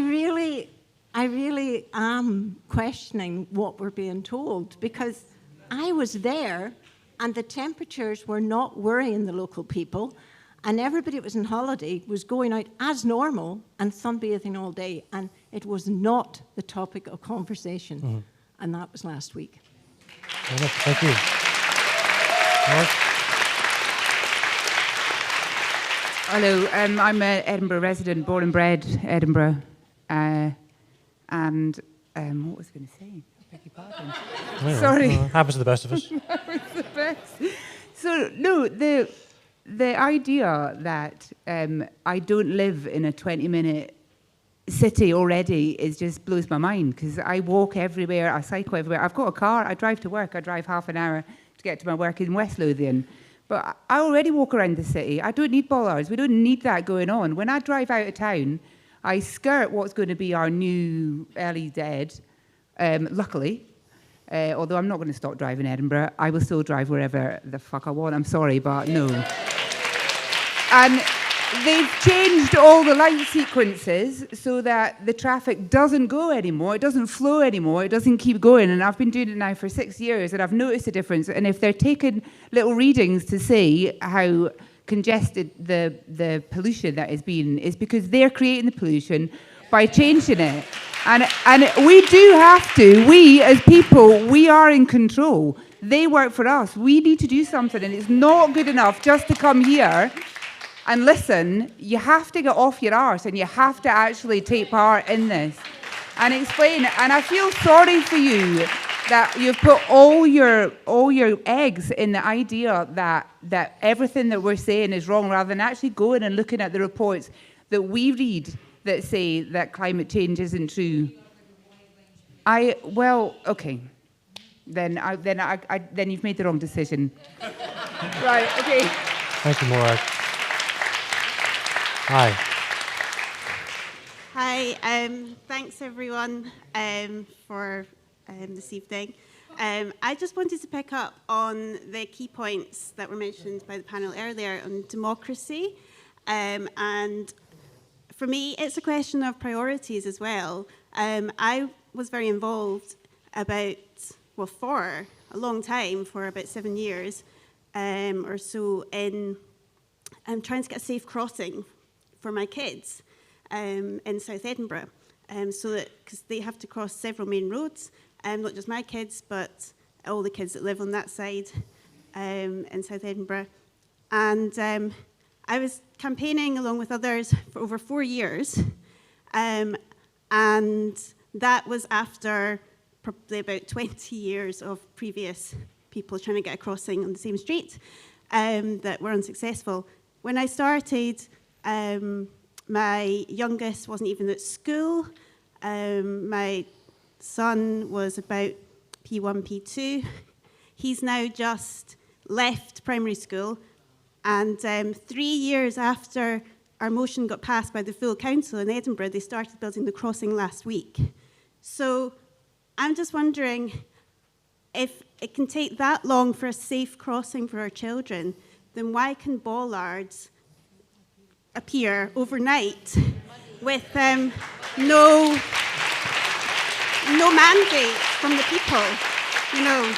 really am questioning what we're being told, because I was there and the temperatures were not worrying the local people, and everybody that was on holiday was going out as normal and sunbathing all day, and it was not the topic of conversation. Mm-hmm. And that was last week. Thank you. Mark? Hello, I'm an Edinburgh resident, born and bred Edinburgh. And what was I going to say? I beg your pardon. Anyway, Sorry. Happens to the best of us. It's the best. So, no, the idea that I don't live in a 20-minute city already is just blows my mind, because I walk everywhere, I cycle everywhere. I've got a car, I drive to work, I drive half an hour to get to my work in West Lothian. But I already walk around the city. I don't need bollards. We don't need that going on. When I drive out of town, I skirt what's going to be our new early dead, luckily. Although I'm not going to stop driving Edinburgh. I will still drive wherever the fuck I want. I'm sorry, but no. And they've changed all the light sequences so that the traffic doesn't go anymore. It doesn't flow anymore. It doesn't keep going. And I've been doing it now for 6 years, and I've noticed a difference. And if they're taking little readings to see how congested the pollution that is being, is because they're creating the pollution by changing it. And we do have to, we as people, we are in control. They work for us. We need to do something, and it's not good enough just to come here and listen. You have to get off your arse, and you have to actually take part in this and explain. And I feel sorry for you that you've put all your eggs in the idea that everything that we're saying is wrong, rather than actually going and looking at the reports that we read that say that climate change isn't true. Okay. Then you've made the wrong decision. Right, okay. Thank you, Morag. Hi. Hi, thanks everyone for this evening. I just wanted to pick up on the key points that were mentioned by the panel earlier on democracy. And for me, it's a question of priorities as well. I was very involved for a long time, for about 7 years or so, in trying to get a safe crossing for my kids in South Edinburgh, so that, because they have to cross several main roads, not just my kids, but all the kids that live on that side in South Edinburgh. And I was campaigning along with others for over 4 years, and that was after probably about 20 years of previous people trying to get a crossing on the same street that were unsuccessful. When I started, my youngest wasn't even at school. My son was about P1, P2. He's now just left primary school. And 3 years after our motion got passed by the full council in Edinburgh, they started building the crossing last week. So I'm just wondering, if it can take that long for a safe crossing for our children, then why can bollards appear overnight with no mandate from the people? You know,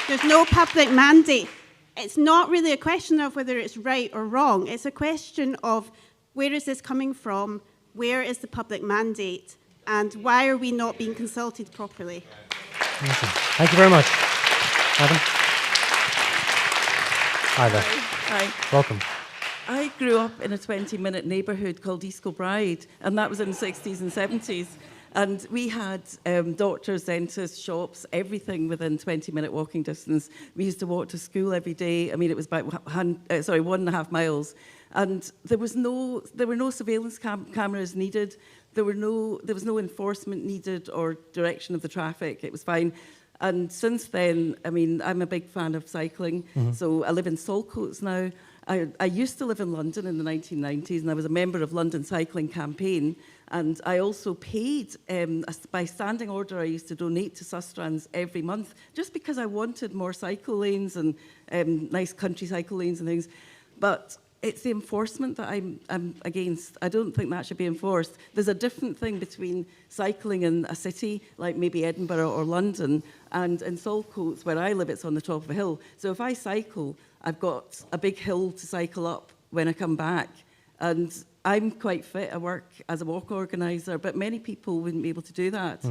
there's no public mandate. it's not really a question of whether it's right or wrong. It's a question of where is this coming from, where is the public mandate, and why are we not being consulted properly? Thank you very much. Adam? Hi there. Hi. Welcome. I grew up in a 20-minute neighbourhood called East Kilbride, and that was in the 60s and 70s. And we had doctors, dentists, shops, everything within 20-minute walking distance. We used to walk to school every day. I mean, it was about 1.5 miles. And there were no surveillance cameras needed. There was no enforcement needed or direction of the traffic. It was fine. And since then, I mean, I'm a big fan of cycling. So I live in Saltcoats now. I used to live in London in the 1990s, and I was a member of London Cycling Campaign. And I also paid, by standing order, I used to donate to Sustrans every month, just because I wanted more cycle lanes and nice country cycle lanes and things. But it's the enforcement that I'm against. I don't think that should be enforced. There's a different thing between cycling in a city, like maybe Edinburgh or London, and in Saltcoats, where I live, it's on the top of a hill. So if I cycle, I've got a big hill to cycle up when I come back. And I'm quite fit. I work as a walk organiser, but many people wouldn't be able to do that.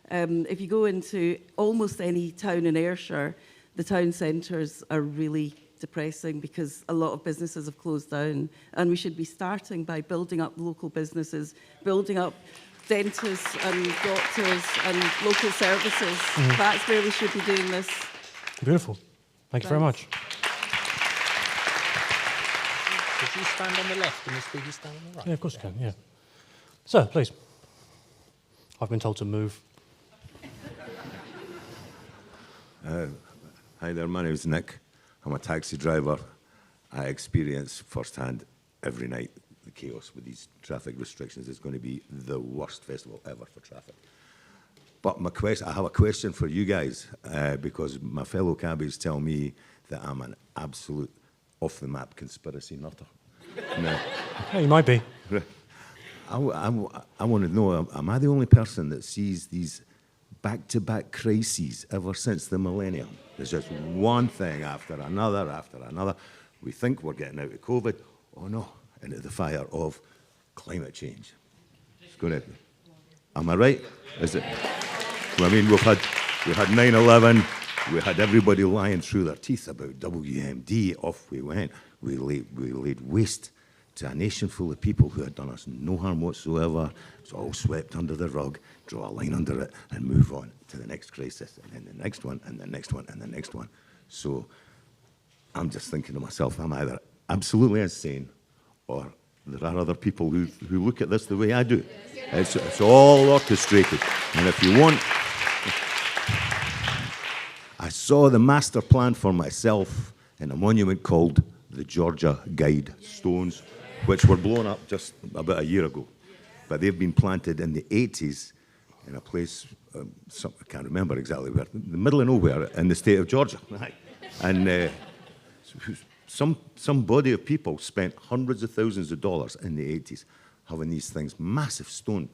If you go into almost any town in Ayrshire, the town centres are really depressing because a lot of businesses have closed down, and we should be starting by building up local businesses, building up dentists and doctors and local services. That's where we should be doing this. Beautiful. Thank you very much. Could you stand on the left and the speaker stand on the right? Yeah, of course you can, yeah. Sir, please. I've been told to move. Hi there, my name is Nick. I'm a taxi driver. I experience firsthand every night the chaos with these traffic restrictions. It's going to be the worst festival ever for traffic. But I have a question for you guys, because my fellow cabbies tell me that I'm an absolute off-the-map conspiracy nutter. No. Yeah, you might be. I want to know, am I the only person that sees these back-to-back crises ever since the millennium? There's just one thing after another after another. We think we're getting out of COVID. Oh no, into the fire of climate change. It's going to. Am I right? Is it? I mean, we had 9/11. We had everybody lying through their teeth about WMD. Off we went. We laid waste to a nation full of people who had done us no harm whatsoever. It's all swept under the rug, draw a line under it, and move on to the next crisis, and then the next one, and the next one, and the next one. So I'm just thinking to myself, I'm either absolutely insane, or there are other people who look at this the way I do. It's all orchestrated. And if you want... I saw the master plan for myself in a monument called the Georgia Guide Stones, which were blown up just about a year ago. But they've been planted in the 80s in a place, I can't remember exactly where, in the middle of nowhere in the state of Georgia. And some body of people spent hundreds of thousands of dollars in the 80s having these things, massive stone,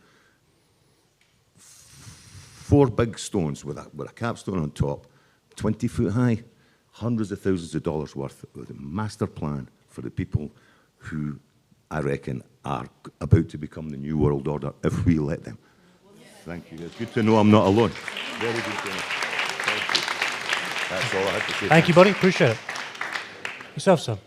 4 big stones with a capstone on top, 20 foot high, hundreds of thousands of dollars worth with a master plan for the people who I reckon are about to become the New World Order if we let them. Thank you. It's good to know I'm not alone. Very good to know. Thank you. That's all I have to say. Thank you, buddy. Appreciate it. Yourself, sir.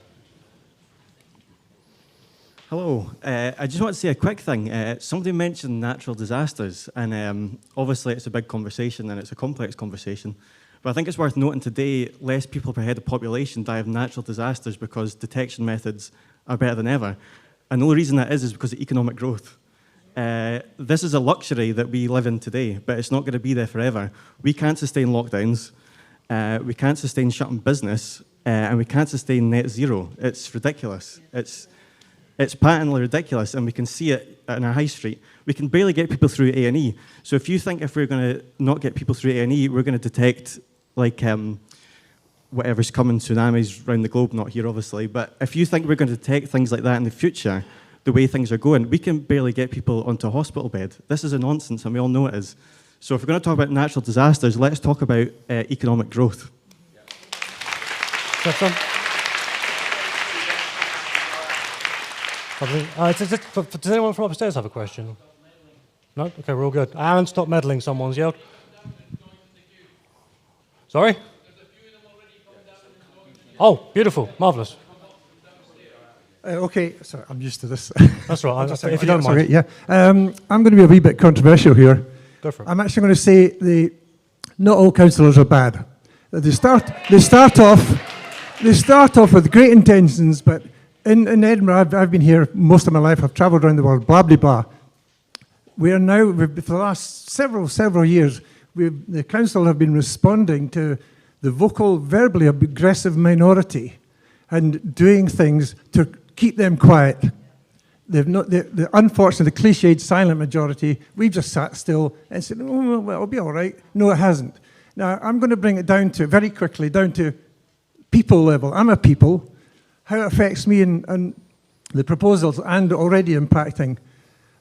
Hello. I just want to say a quick thing. Somebody mentioned natural disasters, and obviously it's a big conversation and it's a complex conversation. But I think it's worth noting today, less people per head of population die of natural disasters because detection methods are better than ever. And the only reason that is because of economic growth. This is a luxury that we live in today, but it's not going to be there forever. We can't sustain lockdowns, we can't sustain shutting business, and we can't sustain net zero. It's ridiculous. It's patently ridiculous, and we can see it in our high street. We can barely get people through A&E. So if you think if we're going to not get people through A&E, we're going to detect like whatever's coming, tsunamis around the globe, not here obviously, but if you think we're going to detect things like that in the future, the way things are going, we can barely get people onto a hospital bed. This is a nonsense, and we all know it is. So if we're going to talk about natural disasters, let's talk about economic growth. That's Does anyone from upstairs have a question? No? Okay, we're all good. Alan, stop meddling, someone's yelled. Sorry? Oh, beautiful, marvellous. Okay, sorry, I'm used to this. That's right, if you Yeah, don't mind. sorry, yeah. I'm going to be a wee bit controversial here. Go for it. I'm actually going to say not all councillors are bad. They start off with great intentions, but in Edinburgh, I've been here most of my life. I've travelled around the world, blah, blah, blah. We are now, for the last several years, the council have been responding to the vocal, verbally aggressive minority and doing things to keep them quiet. They've not, the unfortunate, the cliched silent majority, we've just sat still and said, oh, well, it'll be all right. No, it hasn't. Now, I'm going to bring it down to, very quickly, down to people level. I'm a people. How it affects me and the proposals and already impacting.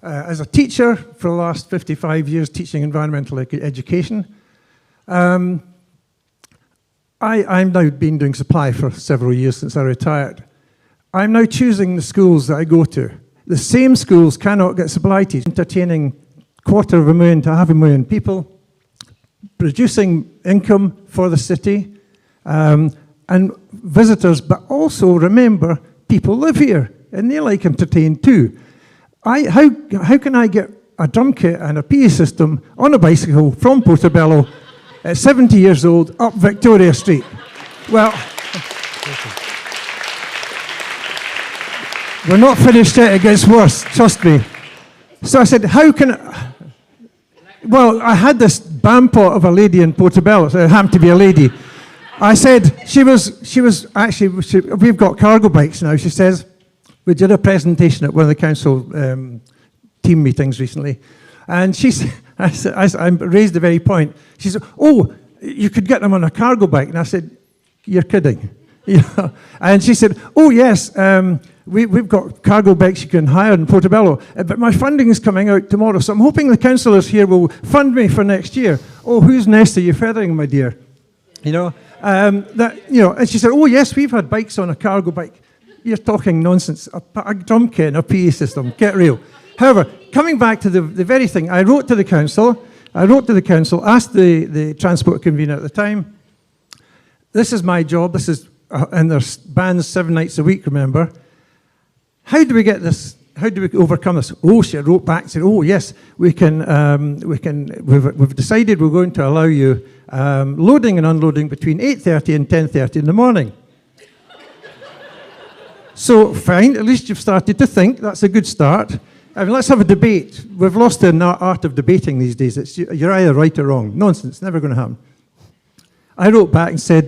As a teacher for the last 55 years, teaching environmental education, I've now been doing supply for several years since I retired. I'm now choosing the schools that I go to. The same schools cannot get supply teachers, entertaining 250,000 to 500,000 people, producing income for the city, and visitors, but also remember, people live here, and they like entertain too. How can I get a drum kit and a PA system on a bicycle from Portobello at 70 years old up Victoria Street? Well, we're not finished yet, it gets worse, trust me. So I said, how can I? Well, I had this bampot of a lady in Portobello, so it happened to be a lady. I said, she was actually, we've got cargo bikes now, she says. We did a presentation at one of the council team meetings recently, and I raised the very point. She said, oh, you could get them on a cargo bike. And I said, you're kidding. You know? And she said, oh, yes, we've got cargo bikes you can hire in Portobello, but my funding is coming out tomorrow, so I'm hoping the councillors here will fund me for next year. Oh, whose nest are you feathering, my dear? You know, and she said, oh, yes, we've had bikes on a cargo bike. You're talking nonsense. A drum kit and a PA system. Get real. However, coming back to the very thing, I wrote to the council, asked the transport convener at the time, this is my job, this is, and there's bans 7 nights a week, remember. How do we get this? How do we overcome this? Oh, she wrote back and said, oh, yes, we've decided we're going to allow you loading and unloading between 8:30 and 10:30 in the morning. So, fine, at least you've started to think. That's a good start. I mean, let's have a debate. We've lost the art of debating these days. You're either right or wrong. Nonsense, never going to happen. I wrote back and said,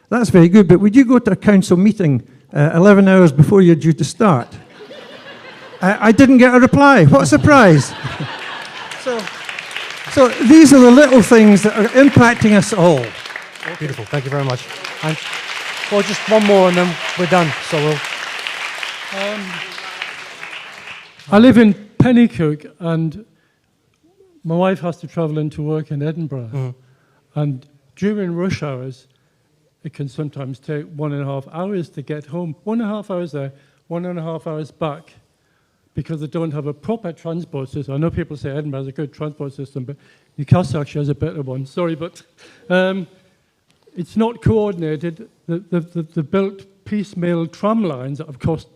that's very good, but would you go to a council meeting 11 hours before you're due to start? I didn't get a reply. What a surprise. So these are the little things that are impacting us all. Beautiful, thank you very much. And, well, just one more and then we're done. So we'll. I live in Pennycook, and my wife has to travel into work in Edinburgh. Mm-hmm. And during rush hours, it can sometimes take 1.5 hours to get home. 1.5 hours there, 1.5 hours back, because they don't have a proper transport system. I know people say Edinburgh has a good transport system, but Newcastle actually has a better one. Sorry, but it's not coordinated. They've built piecemeal tram lines that have cost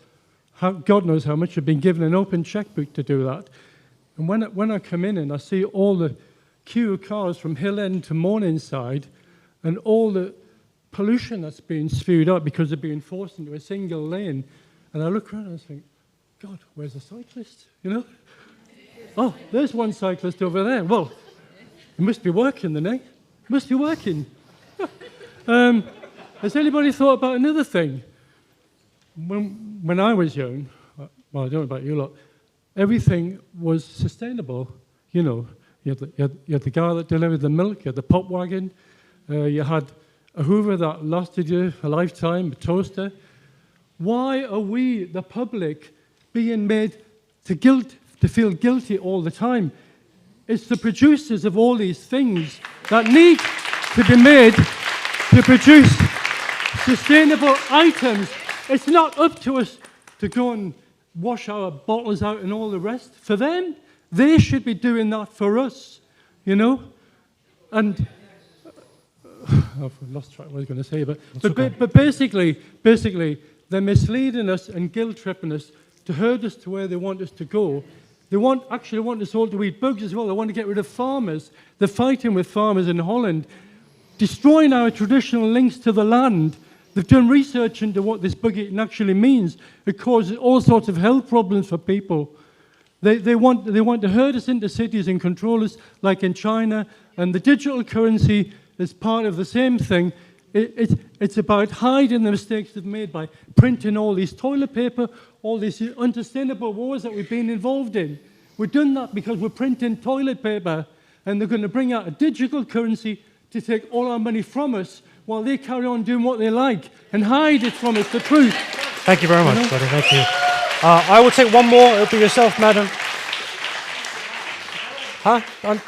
God knows how much. Have been given an open checkbook to do that. And when I come in and I see all the queue of cars from Hill End to Morningside and all the pollution that's being spewed out because they're being forced into a single lane, and I look around and I think, God, where's the cyclist? You know? Oh, there's one cyclist over there. Well, it must be working then, eh? It must be working. Has anybody thought about another thing? When I was young, well, I don't know about you lot, everything was sustainable. You know, you had the guy that delivered the milk, you had the pop wagon, you had a Hoover that lasted you a lifetime, a toaster. Why are we, the public, being made to feel guilty all the time? It's the producers of all these things that need to be made to produce sustainable items. It's not up to us to go and wash our bottles out and all the rest. For them, they should be doing that for us, you know? And I've lost track of what I was going to say, but basically, they're misleading us and guilt-tripping us to herd us to where they want us to go. They actually want us all to eat bugs as well. They want to get rid of farmers. They're fighting with farmers in Holland, destroying our traditional links to the land. They've done research into what this bug eating actually means. It causes all sorts of health problems for people. They want to herd us into cities and control us like in China, and the digital currency is part of the same thing. It's about hiding the mistakes they've made by printing all these toilet paper, all these unsustainable wars that we've been involved in. We've done that because we're printing toilet paper, and they're going to bring out a digital currency to take all our money from us while they carry on doing what they like and hide it from us, the truth. Thank you very much, buddy. Thank you. I will take one more. It'll be yourself, madam. Huh?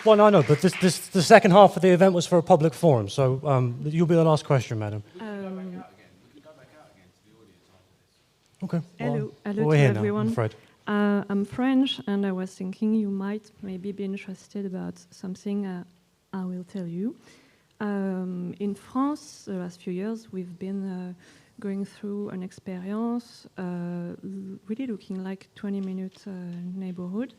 Well, no, but the second half of the event was for a public forum, so you'll be the last question, madam. Okay. Hello, well, hello we're to here everyone. Now, I'm Fred. I'm French, and I was thinking you might maybe be interested about something I will tell you. In France, the last few years, we've been going through an experience really looking like 20-minute neighborhood.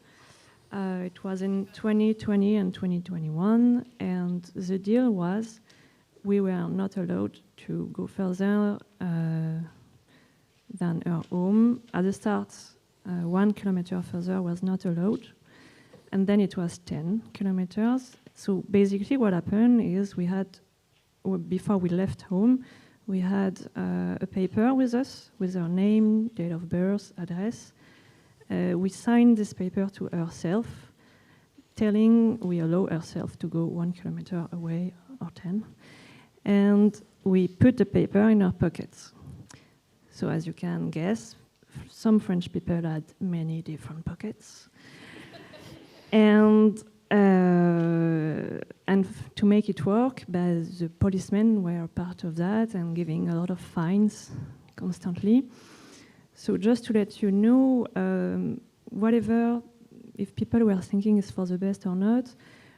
It was in 2020 and 2021, and the deal was we were not allowed to go further than our home. At the start, 1 kilometer further was not allowed, and then it was 10 kilometers. So basically what happened is we had, before we left home, we had a paper with us with our name, date of birth, address. We signed this paper to ourselves, telling we allow ourselves to go 1 kilometer away or 10. And we put the paper in our pockets. So as you can guess, some French people had many different pockets. And to make it work, the policemen were part of that and giving a lot of fines constantly. So just to let you know, whatever, if people were thinking is for the best or not,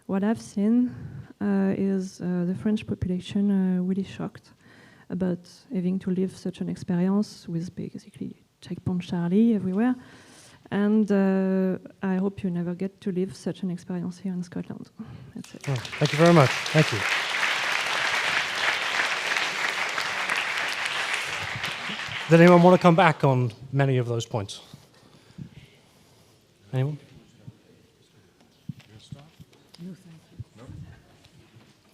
what I've seen is the French population really shocked about having to live such an experience with basically Checkpoint Charlie everywhere. And I hope you never get to live such an experience here in Scotland. That's it. Oh, thank you very much. Thank you. Does anyone want to come back on many of those points? Anyone? No, thank you. No?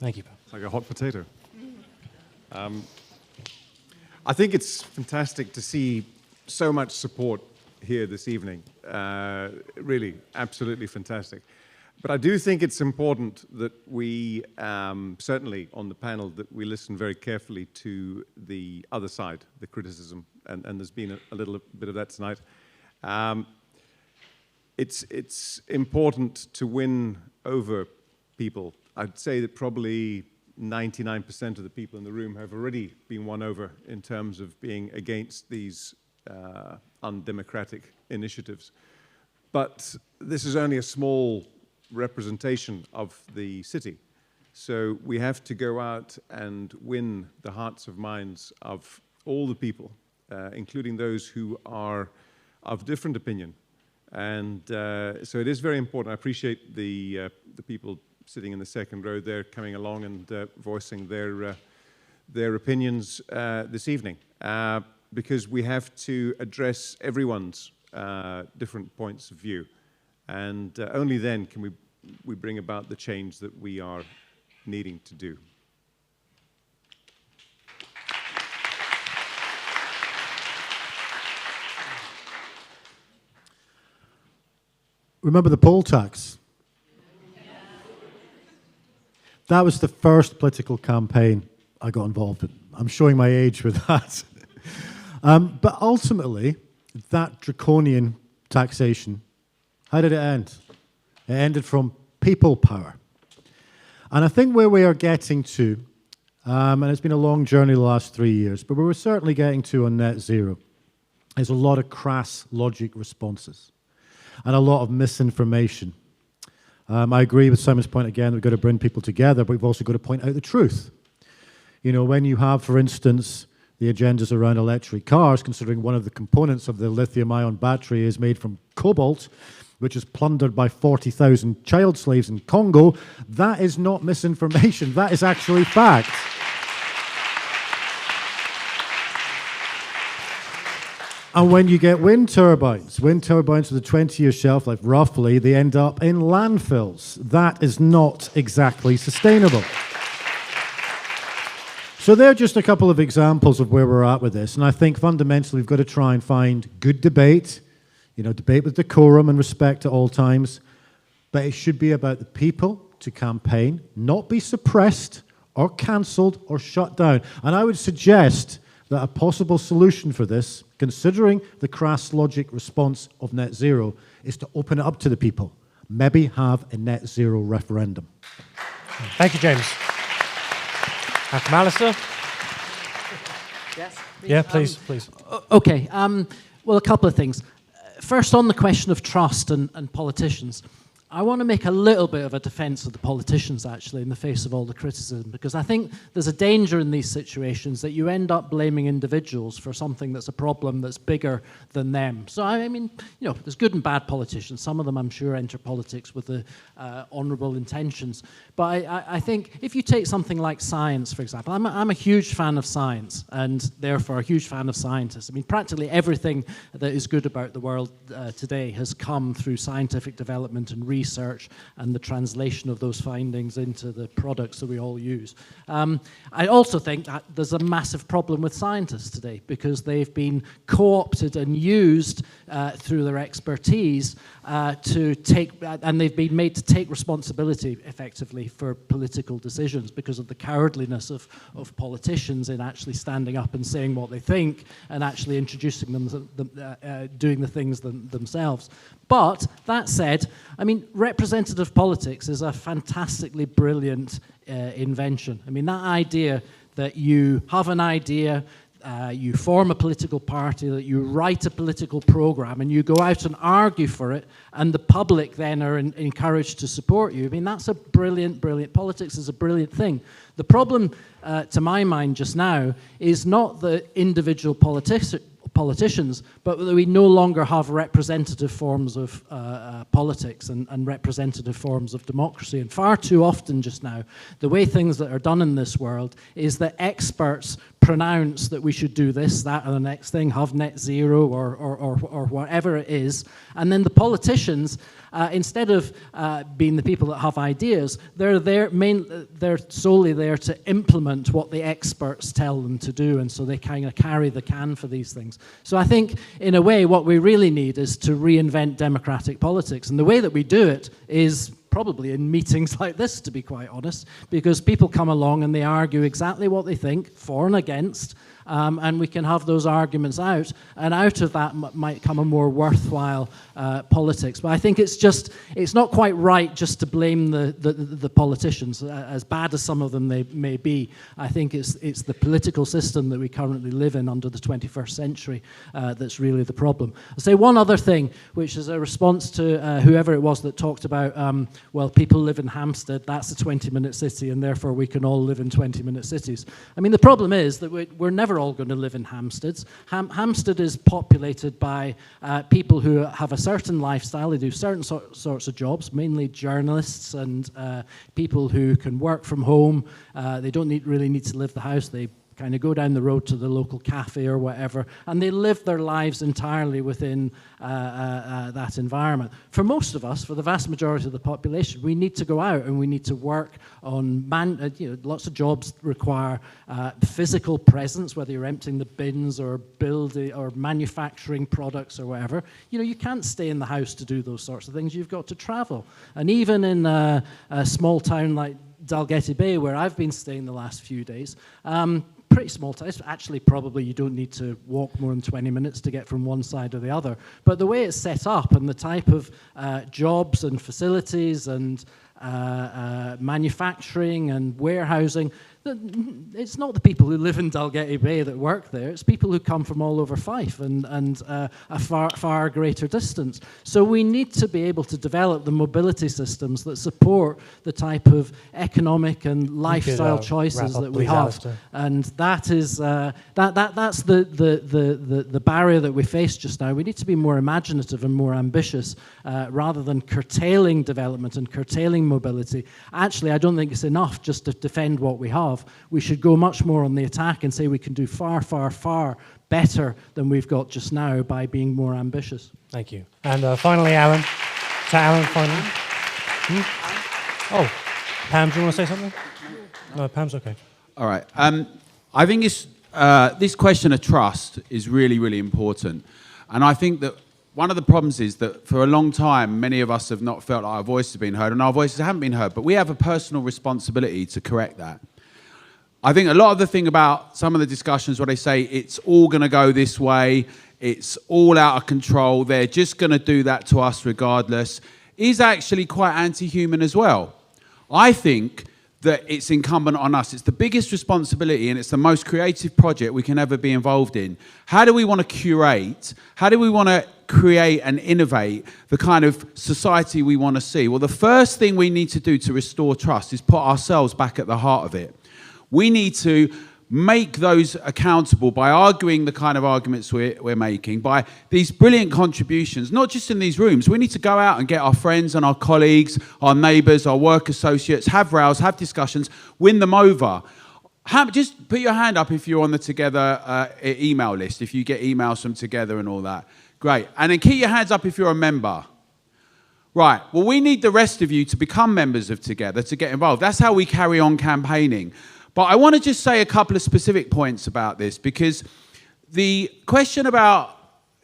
Thank you, Pam. It's like a hot potato. I think it's fantastic to see so much support here this evening. Really, absolutely fantastic. But I do think it's important that we, certainly on the panel, that we listen very carefully to the other side, the criticism, and there's been a little bit of that tonight. It's important to win over people. I'd say that probably 99% of the people in the room have already been won over in terms of being against these undemocratic initiatives. But this is only a small representation of the city. So we have to go out and win the hearts and minds of all the people, including those who are of different opinion. And so it is very important. I appreciate the people sitting in the second row there coming along and voicing their opinions this evening, because we have to address everyone's different points of view. And only then can we bring about the change that we are needing to do. Remember the poll tax? That was the first political campaign I got involved in. I'm showing my age with that. But ultimately, that draconian taxation, how did it end? It ended from people power. And I think where we are getting to, and it's been a long journey the last 3 years, but we were certainly getting to on net zero, is a lot of crass logic responses and a lot of misinformation. I agree with Simon's point again, we've got to bring people together, but we've also got to point out the truth. You know, when you have, for instance, the agendas around electric cars, considering one of the components of the lithium-ion battery is made from cobalt, which is plundered by 40,000 child slaves in Congo, that is not misinformation, that is actually fact. And when you get wind turbines with a 20-year shelf life, roughly, they end up in landfills. That is not exactly sustainable. So they're just a couple of examples of where we're at with this. And I think fundamentally we've got to try and find good debate, you know, debate with decorum and respect at all times. But it should be about the people to campaign, not be suppressed or cancelled or shut down. And I would suggest that a possible solution for this, considering the crass logic response of net zero, is to open it up to the people. Maybe have a net zero referendum. Thank you, James. And from Alastair? Yes. Yeah, please. Okay. Well, a couple of things. First, on the question of trust and politicians, I want to make a little bit of a defense of the politicians, actually, in the face of all the criticism, because I think there's a danger in these situations that you end up blaming individuals for something that's a problem that's bigger than them. So, I mean, you know, there's good and bad politicians. Some of them, I'm sure, enter politics with the honourable intentions. But I think if you take something like science, for example, I'm a huge fan of science, and therefore a huge fan of scientists. I mean, practically everything that is good about the world today has come through scientific development and research and the translation of those findings into the products that we all use. I also think that there's a massive problem with scientists today because they've been co-opted and used through their expertise and they've been made to take responsibility effectively for political decisions because of the cowardliness of politicians in actually standing up and saying what they think and actually introducing doing the things themselves. But that said, I mean, representative politics is a fantastically brilliant invention. I mean, that idea that you have an idea, you form a political party, that you write a political program and you go out and argue for it and the public then are encouraged to support you. I mean, that's a brilliant politics is a brilliant thing. The problem, to my mind just now, is not the individual politicians, but that we no longer have representative forms of politics and representative forms of democracy. And far too often just now, the way things that are done in this world is that experts pronounce that we should do this, that, and the next thing, have net zero or whatever it is. And then the politicians, instead of being the people that have ideas, they're solely there to implement what the experts tell them to do, and so they kind of carry the can for these things. So I think, in a way, what we really need is to reinvent democratic politics, and the way that we do it is probably in meetings like this, to be quite honest, because people come along and they argue exactly what they think, for and against, and we can have those arguments out, and out of that might come a more worthwhile politics. But I think it's not quite right just to blame the politicians, as bad as some of them they may be. I think it's the political system that we currently live in under the 21st century that's really the problem. I'll say one other thing, which is a response to whoever it was that talked about, well, people live in Hampstead, that's a 20-minute city, and therefore we can all live in 20-minute cities. I mean, the problem is that we're never all going to live in Hampsteads. Hampstead is populated by people who have a certain lifestyle, they do certain sorts of jobs, mainly journalists and people who can work from home. They don't really need to leave the house. They kind of go down the road to the local cafe or whatever, and they live their lives entirely within that environment. For most of us, for the vast majority of the population, we need to go out and we need to work on, lots of jobs require physical presence, whether you're emptying the bins or building or manufacturing products or whatever. You know, you can't stay in the house to do those sorts of things. You've got to travel. And even in a small town like Dalgety Bay, where I've been staying the last few days, pretty small town. Actually, probably you don't need to walk more than 20 minutes to get from one side to the other. But the way it's set up and the type of jobs and facilities and manufacturing and warehousing, It's not the people who live in Dalgety Bay that work there. It's people who come from all over Fife and a far greater distance. So we need to be able to develop the mobility systems that support the type of economic and lifestyle choices that we have. Alastair. And that is that's the barrier that we face just now. We need to be more imaginative and more ambitious rather than curtailing development and curtailing mobility. Actually, I don't think it's enough just to defend what we have. We should go much more on the attack and say we can do far, far, far better than we've got just now by being more ambitious. Thank you. And finally, Alan. To Alan, finally. Oh, Pam, do you want to say something? No, Pam's okay. All right. I think this question of trust is really, really important. And I think that one of the problems is that for a long time, many of us have not felt like our voices have been heard, and our voices haven't been heard. But we have a personal responsibility to correct that. I think a lot of the thing about some of the discussions where they say it's all going to go this way, it's all out of control, they're just going to do that to us regardless, is actually quite anti-human as well. I think that it's incumbent on us. It's the biggest responsibility and it's the most creative project we can ever be involved in. How do we want to curate? How do we want to create and innovate the kind of society we want to see? Well, the first thing we need to do to restore trust is put ourselves back at the heart of it. We need to make those accountable by arguing the kind of arguments we're making, by these brilliant contributions, not just in these rooms. We need to go out and get our friends and our colleagues, our neighbours, our work associates, have rows, have discussions, win them over. Just put your hand up if you're on the Together email list, if you get emails from Together and all that. Great. And then keep your hands up if you're a member. Right. Well, we need the rest of you to become members of Together to get involved. That's how we carry on campaigning. But I want to just say a couple of specific points about this, because the question about,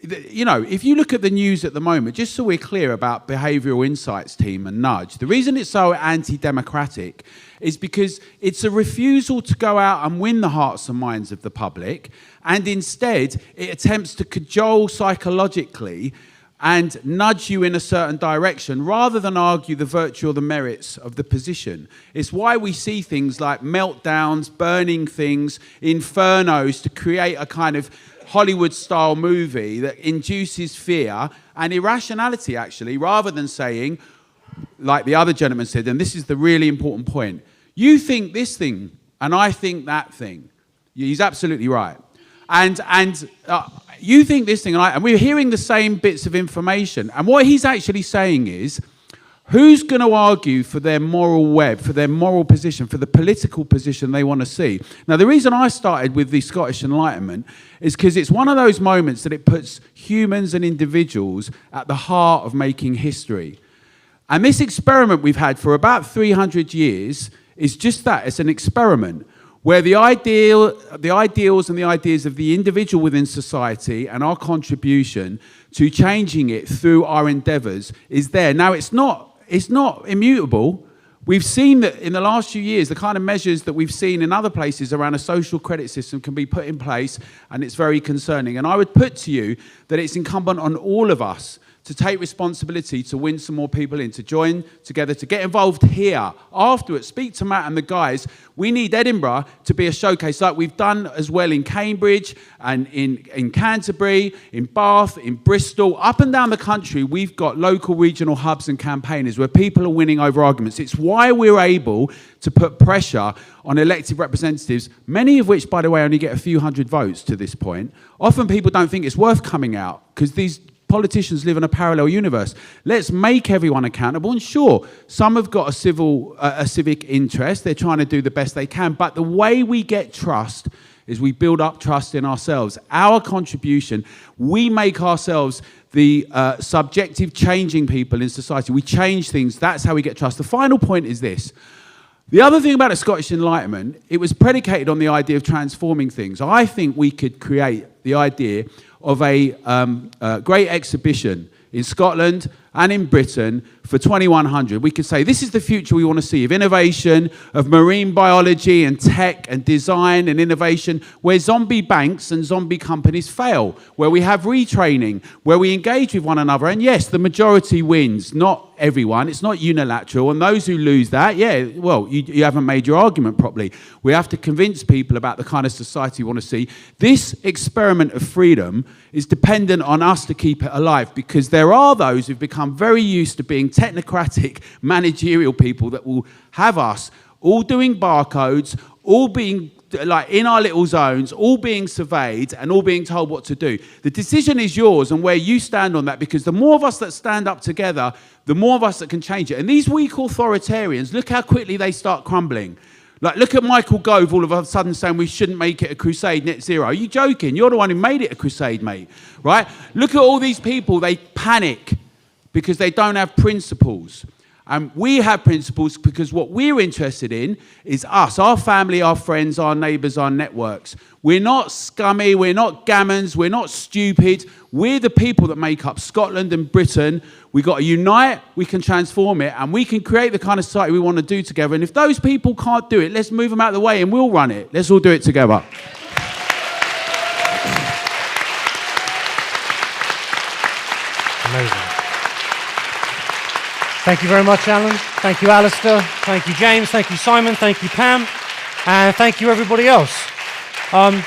you know, if you look at the news at the moment, just so we're clear about Behavioural Insights team and Nudge, the reason it's so anti-democratic is because it's a refusal to go out and win the hearts and minds of the public, and instead it attempts to cajole psychologically and nudge you in a certain direction rather than argue the virtue or the merits of the position. It's why we see things like meltdowns, burning things, infernos to create a kind of Hollywood-style movie that induces fear and irrationality, actually, rather than saying, like the other gentleman said, and this is the really important point, you think this thing and I think that thing. He's absolutely right. And you think this thing, and we're hearing the same bits of information. And what he's actually saying is, who's going to argue for their moral web, for their moral position, for the political position they want to see? Now, the reason I started with the Scottish Enlightenment is because it's one of those moments that it puts humans and individuals at the heart of making history. And this experiment we've had for about 300 years is just that. It's an experiment where the ideals and the ideas of the individual within society and our contribution to changing it through our endeavours is there. Now, it's not immutable. We've seen that in the last few years, the kind of measures that we've seen in other places around a social credit system can be put in place, and it's very concerning. And I would put to you that it's incumbent on all of us to take responsibility to win some more people in, to join together, to get involved here. Afterwards, speak to Matt and the guys. We need Edinburgh to be a showcase like we've done as well in Cambridge and in Canterbury, in Bath, in Bristol. Up and down the country, we've got local regional hubs and campaigners where people are winning over arguments. It's why we're able to put pressure on elected representatives, many of which, by the way, only get a few hundred votes to this point. Often people don't think it's worth coming out because these politicians live in a parallel universe. Let's make everyone accountable. And sure, some have got a civic interest. They're trying to do the best they can. But the way we get trust is we build up trust in ourselves. Our contribution, we make ourselves the subjective changing people in society. We change things. That's how we get trust. The final point is this. The other thing about the Scottish Enlightenment, it was predicated on the idea of transforming things. I think we could create the idea of a great exhibition in Scotland and in Britain for 2100, we could say this is the future we want to see of innovation, of marine biology and tech and design and innovation, where zombie banks and zombie companies fail, where we have retraining, where we engage with one another. And yes, the majority wins, not everyone. It's not unilateral. And those who lose that, yeah, well, you haven't made your argument properly. We have to convince people about the kind of society we want to see. This experiment of freedom is dependent on us to keep it alive, because there are those who've become very used to being technocratic, managerial people that will have us all doing barcodes, all being like in our little zones, all being surveyed and all being told what to do. The decision is yours and where you stand on that, because the more of us that stand up together, the more of us that can change it. And these weak authoritarians, look how quickly they start crumbling. Like, look at Michael Gove all of a sudden saying we shouldn't make it a crusade, net zero. Are you joking? You're the one who made it a crusade, mate, right? Look at all these people, they panic because they don't have principles. And we have principles because what we're interested in is us, our family, our friends, our neighbours, our networks. We're not scummy, we're not gammons, we're not stupid. We're the people that make up Scotland and Britain. We've got to unite, we can transform it, and we can create the kind of society we want to do together. And if those people can't do it, let's move them out of the way and we'll run it. Let's all do it together. Amazing. Thank you very much, Alan. Thank you, Alastair. Thank you, James. Thank you, Simon. Thank you, Pam. And thank you, everybody else. I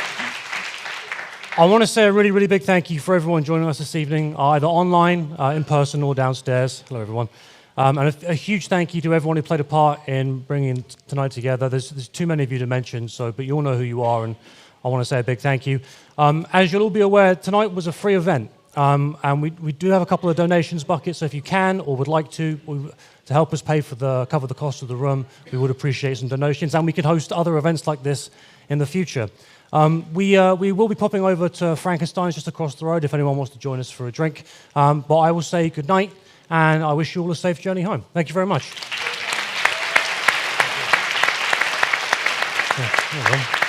want to say a really, really big thank you for everyone joining us this evening, either online, in person, or downstairs. Hello, everyone. And a huge thank you to everyone who played a part in bringing tonight together. There's too many of you to mention, but you all know who you are, and I want to say a big thank you. As you'll all be aware, tonight was a free event. And we do have a couple of donations buckets, so if you can or would like to help us cover the cost of the room, we would appreciate some donations, and we can host other events like this in the future. We will be popping over to Frankenstein's just across the road if anyone wants to join us for a drink. But I will say good night, and I wish you all a safe journey home. Thank you very much. Yeah,